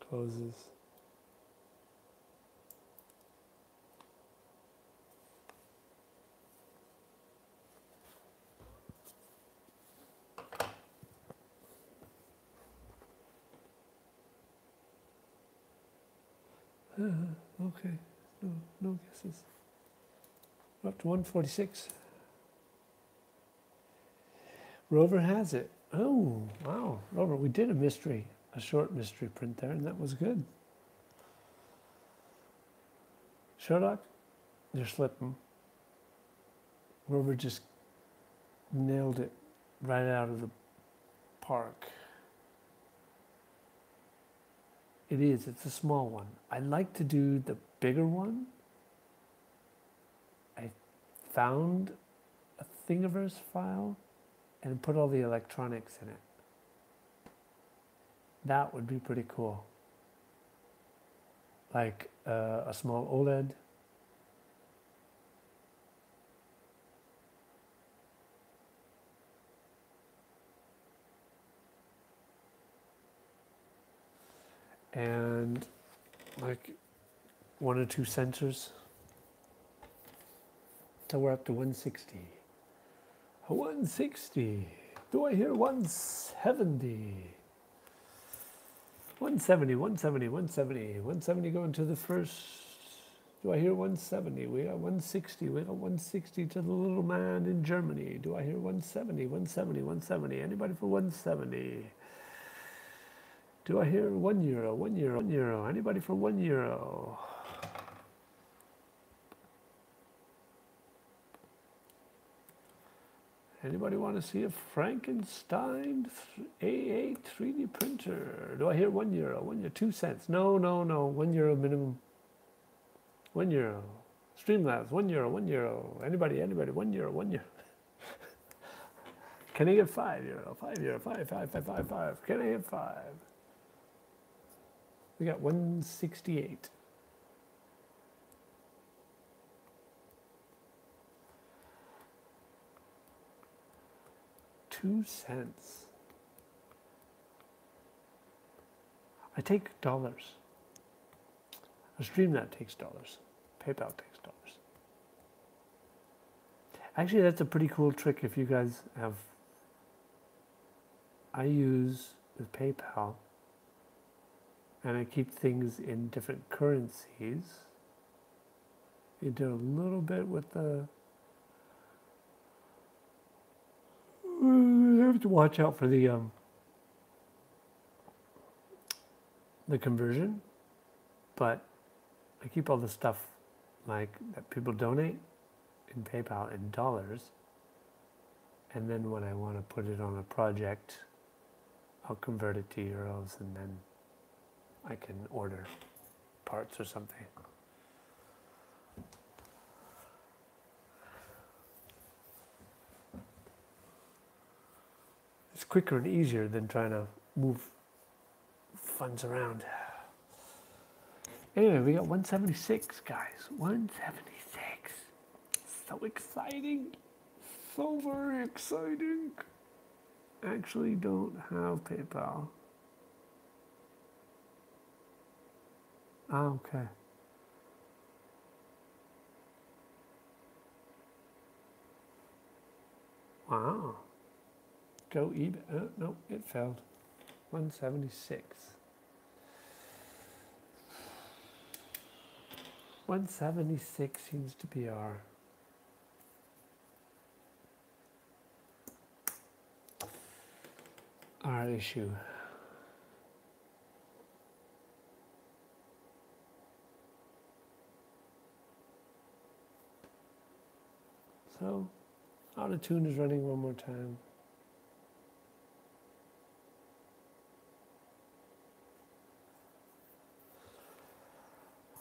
closes. Okay, no guesses. We're up to 146. Rover has it. Oh, wow. Rover, we did a short mystery print there, and that was good. Sherlock, you're slipping. Rover just nailed it right out of the park. It is, it's a small one. I like to do the bigger one. I found a Thingiverse file and put all the electronics in it. That would be pretty cool. Like a small OLED. And like 1 or 2 sensors. So we're up to 160. 160. Do I hear 170? 170, 170, 170. 170 going to the first. Do I hear 170? We got 160. We got 160 to the little man in Germany. Do I hear 170, 170, 170? Anybody for 170? Do I hear €1, €1, €1? Anybody for €1? Anybody want to see a Frankenstein AA 3D printer? Do I hear €1? €1, 2 cents? No, €1 minimum. €1. Streamlabs, €1, €1. Anybody, €1, €1. Can I get €5? €5, 5. Can I get 5? We got 168. $2. I take dollars. A Streamlab takes dollars. PayPal takes dollars. Actually, that's a pretty cool trick if you guys have. I use with PayPal, and I keep things in different currencies. You do a little bit with the. You have to watch out for the conversion, but I keep all the stuff like that people donate in PayPal in dollars, and then when I want to put it on a project, I'll convert it to euros, and then I can order parts or something. It's quicker and easier than trying to move funds around. Anyway, we got 176, guys. 176. So exciting. So very exciting. Actually don't have PayPal. Ah, okay. Wow. Go eBay. No, it failed. 176. 176 seems to be our issue. So, autotune is running one more time.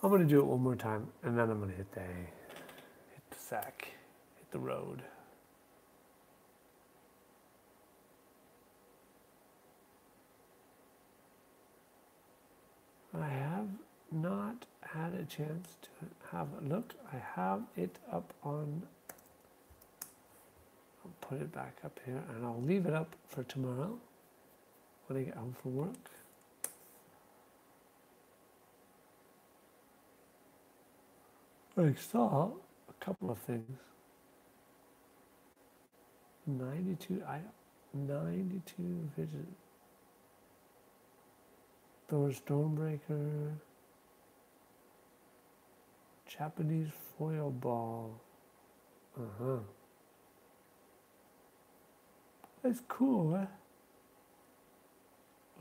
I'm going to do it one more time, and then I'm going to hit the sack, hit the road. I have not had a chance to have a look. I have it up on, I'll put it back up here, and I'll leave it up for tomorrow when I get home from work. I saw a couple of things. 92 visitors. Thor Stormbreaker. Japanese foil ball. That's cool, eh?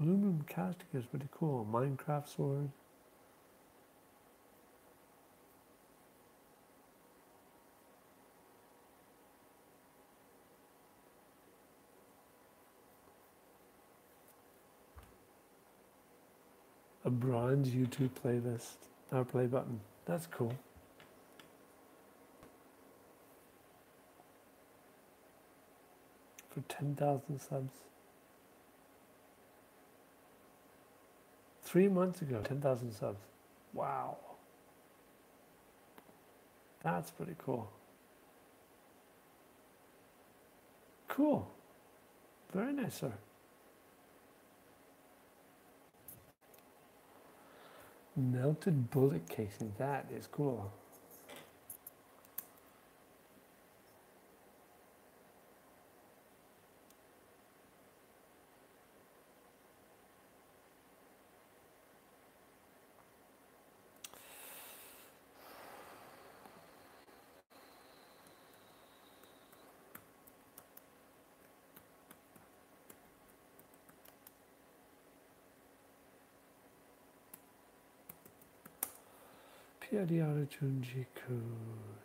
Aluminum casting is pretty cool. Minecraft sword. A bronze YouTube playlist, or play button. That's cool. For 10,000 subs. 3 months ago, 10,000 subs. Wow. That's pretty cool. Cool. Very nice, sir. Melted bullet casing. That is cool. PID autotune G code.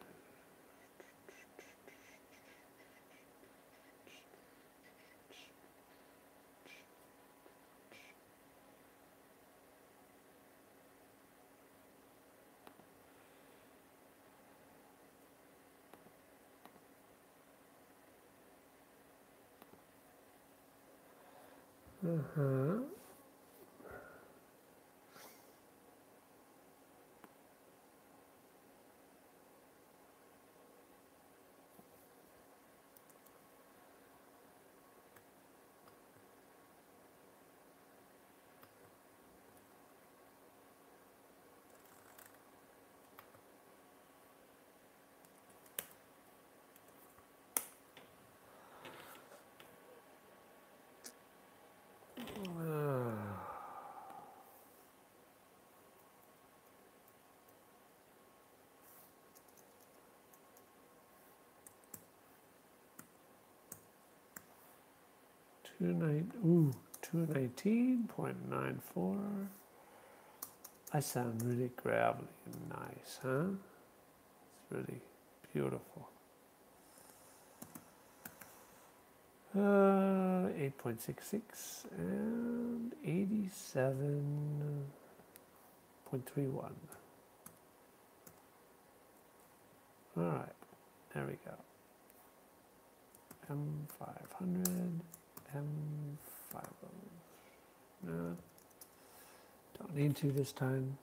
Ooh, 219.94. I sound really gravelly and nice, huh? It's really beautiful. 8.66 and 87.31. All right, there we go. M500. M5. No, don't need to this time.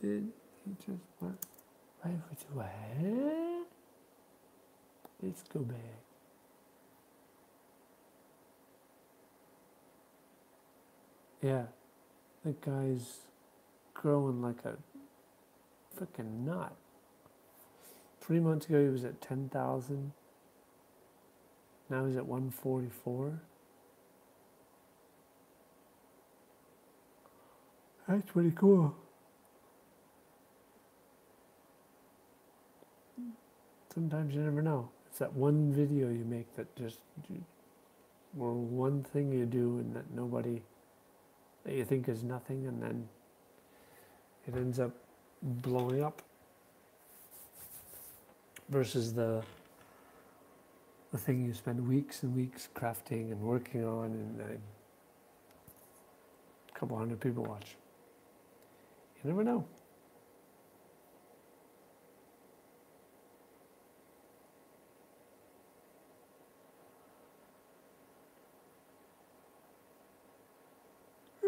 did he just what? Why would you what? Let's go back. Yeah, that guy's growing like a freaking nut. 3 months ago he was at 10,000. Now he's at 144. That's pretty cool. Sometimes you never know. It's that one video you make that just, or one thing you do and that nobody, that you think is nothing, and then it ends up blowing up. Versus the thing you spend weeks and weeks crafting and working on, and a couple hundred people watch. You never know.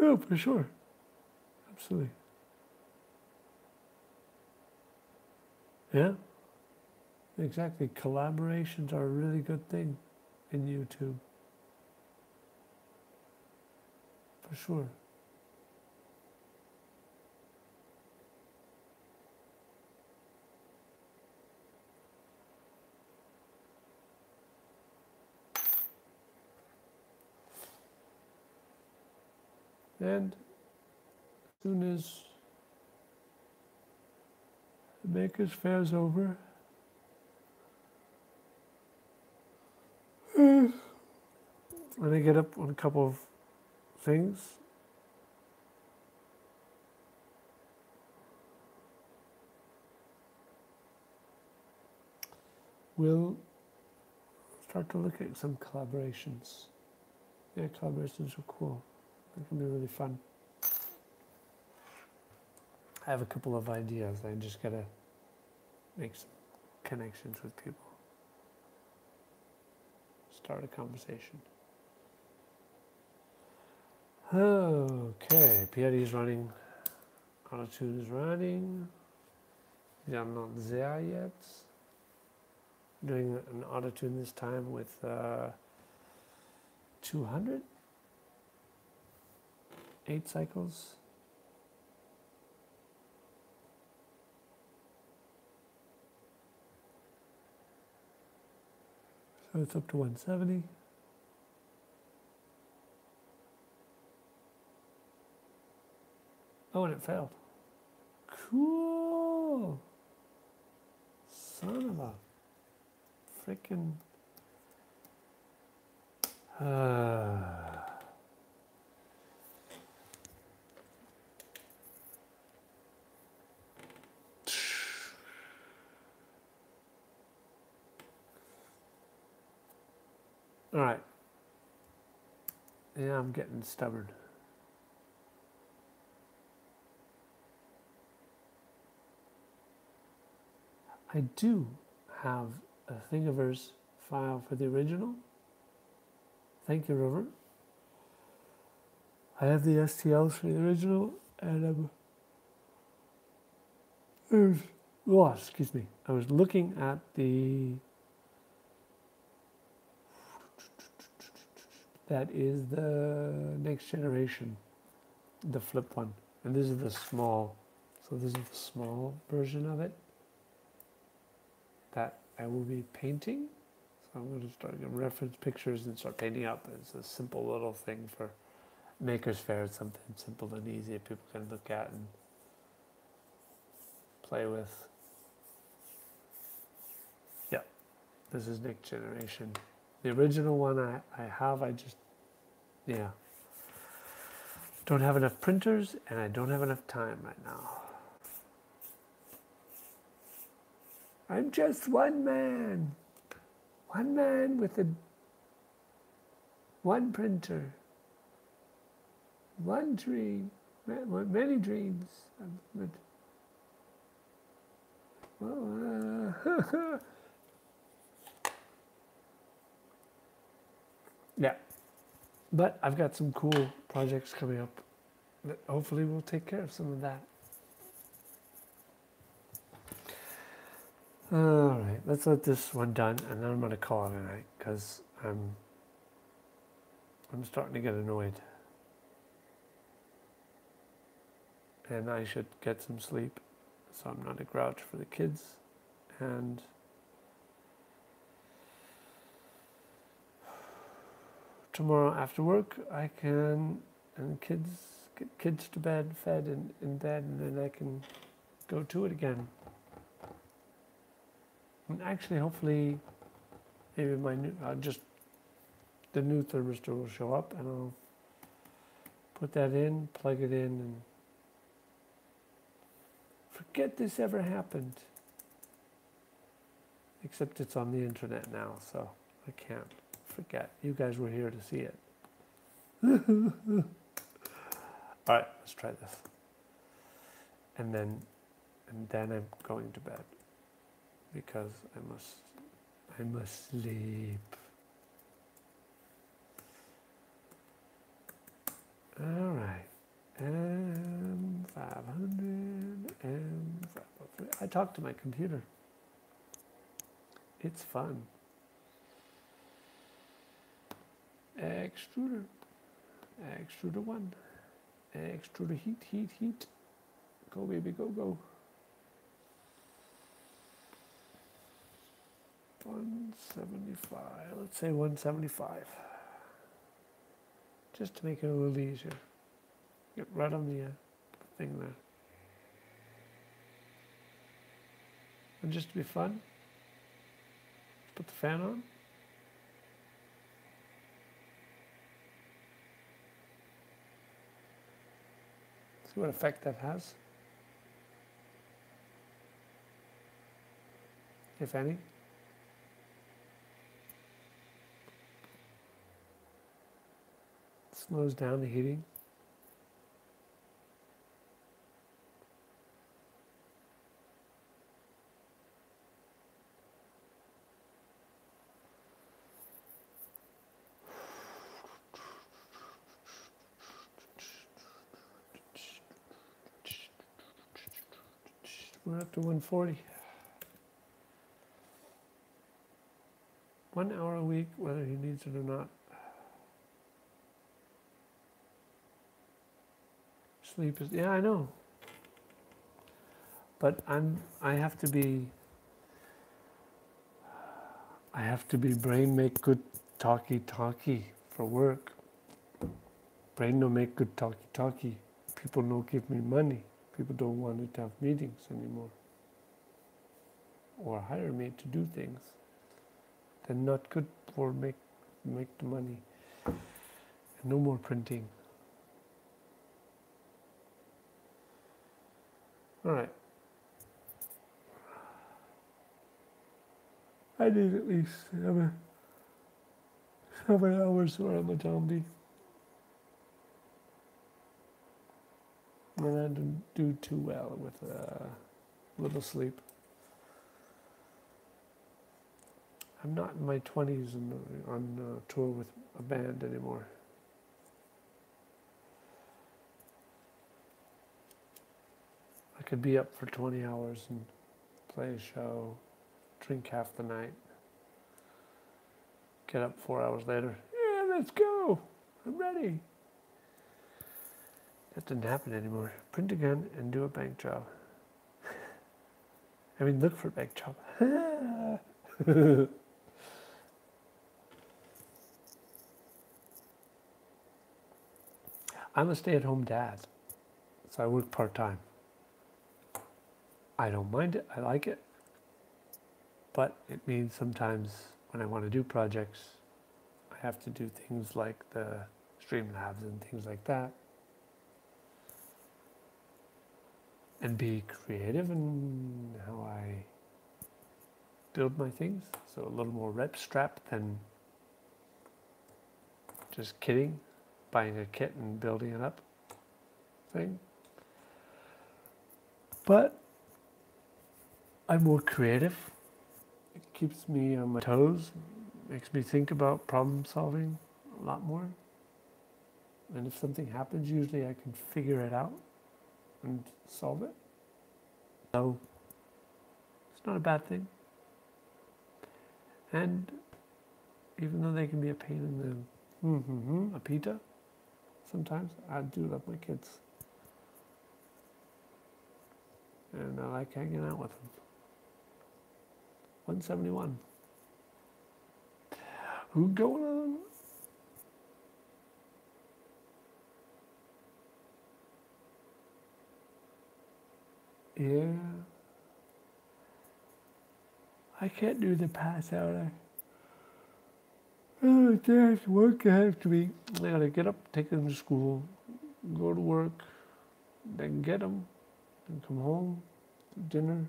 Yeah, for sure. Absolutely. Yeah, exactly. Collaborations are a really good thing in YouTube. For sure. And as soon as the Makers Fair's over, and I get up on a couple of things, we'll start to look at some collaborations. Yeah, collaborations are cool. They can be really fun. I have a couple of ideas. I just gotta make some connections with people. Start a conversation. Okay, PID is running. Autotune is running. Yeah, I'm not there yet. I'm doing an autotune this time with 200? 8 cycles. So it's up to 170. Oh, and it failed. Cool. Son of a freaking. All right. Yeah, I'm getting stubborn. I do have a Thingiverse file for the original. Thank you, River. I have the STLs for the original, and excuse me. I was looking at that is the next generation, the flip one. And this is the small, so this is the small version of it that I will be painting. So I'm going to start getting reference pictures and start painting up. It's a simple little thing for Maker's Fair. It's something simple and easy that people can look at and play with. Yeah, this is next generation. The original one I just, yeah. Don't have enough printers and I don't have enough time right now. I'm just one man. One man with one printer. One dream. Many dreams. Yeah. But I've got some cool projects coming up that hopefully will take care of some of that. All right, let's let this one done, and then I'm going to call it a night because I'm starting to get annoyed, and I should get some sleep, so I'm not a grouch for the kids, and tomorrow after work I can get kids to bed, fed and in bed, and then I can go to it again. And actually, hopefully, maybe my new the new thermistor will show up, and I'll put that in, plug it in, and forget this ever happened. Except it's on the internet now, so I can't forget. You guys were here to see it. All right, let's try this. And then I'm going to bed because I must sleep. All right. M500, M503. I talk to my computer. It's fun. Extruder 1. Extruder heat. Go baby, go. 175. Let's say 175. Just to make it a little easier. Get right on the thing there. And just to be fun, put the fan on. See what effect that has, if any. Slows down the heating. We're up to 140. 1 hour a week, whether he needs it or not. Sleep is, yeah, I know. But I have to be brain make good talky for work. Brain no make good talky. People no give me money. People don't want to have meetings anymore. Or hire me to do things. They're not good for make the money. And no more printing. All right. I need at least 7 hours or I'm a zombie. And I don't do too well with little sleep. I'm not in my 20s and on tour with a band anymore. I could be up for 20 hours and play a show, drink half the night, get up 4 hours later. Yeah, let's go. I'm ready. That doesn't happen anymore. Print again and do a bank job. I mean, look for a bank job. I'm a stay-at-home dad, so I work part-time. I don't mind it. I like it. But it means sometimes when I want to do projects, I have to do things like the Streamlabs and things like that. And be creative in how I build my things. So a little more rep strap than just kidding, buying a kit and building it up thing. But I'm more creative. It keeps me on my toes, makes me think about problem solving a lot more. And if something happens, usually I can figure it out and solve it. So it's not a bad thing. And even though they can be a pain in the a pita, sometimes I do love my kids. And I like hanging out with them. 171. Who's going on? Yeah. I can't do the pass out. Oh, Dad, work I have to be. I gotta get up, take them to school, go to work, then get them, then come home, dinner.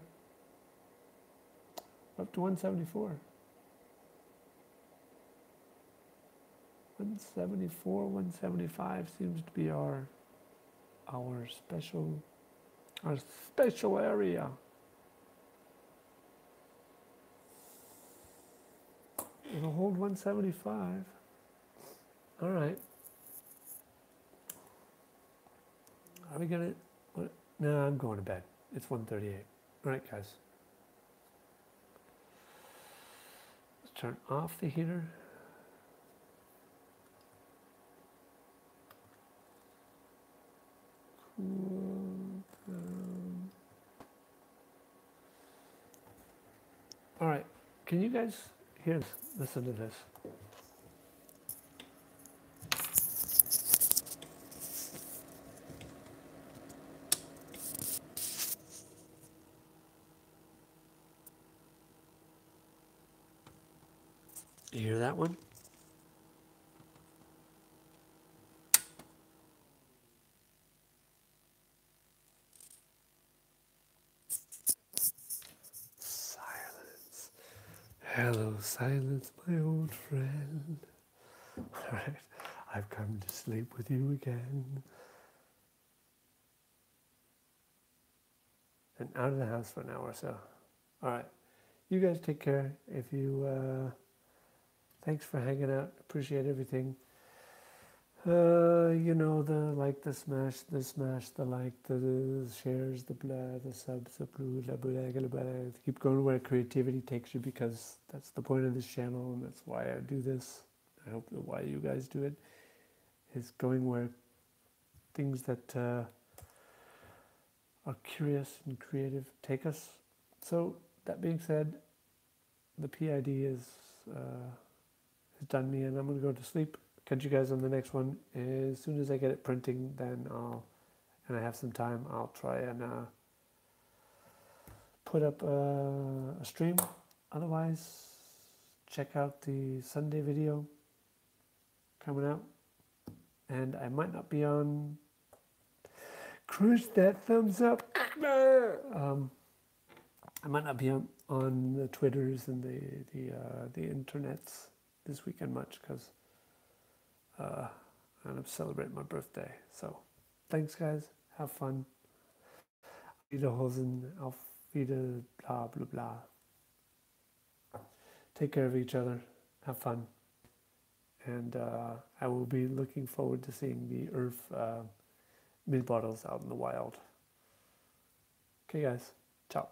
Up to 174. 174, 175 seems to be our special area. It'll hold 175. All right. Are we gonna? What? No, I'm going to bed. It's 1:38. All right, guys. Let's turn off the heater. Cool down. All right. Can you guys hear this? Listen to this. You hear that one? Silence. Hello, silence, my old friend. All right, I've come to sleep with you again. And out of the house for an hour or so. All right, you guys take care. If you, thanks for hanging out. Appreciate everything. You know, the like, the smash, the like, the shares, the blah, the subs, the blah, blah, blah, blah. Keep going where creativity takes you, because that's the point of this channel, and that's why I do this. I hope that why you guys do it is going where things that are curious and creative take us. So that being said, the PID has done me, and I'm going to go to sleep. Catch you guys on the next one. As soon as I get it printing, then and I have some time, I'll try and put up a stream. Otherwise, check out the Sunday video coming out. And I might not be on. Crush that thumbs up. I might not be on the Twitters and the internets this weekend much, because I'm celebrating my birthday. So, thanks, guys. Have fun. Wiederhosen, auf Wieder, blah, blah, blah. Take care of each other. Have fun. And I will be looking forward to seeing the Earth mid bottles out in the wild. Okay, guys. Ciao.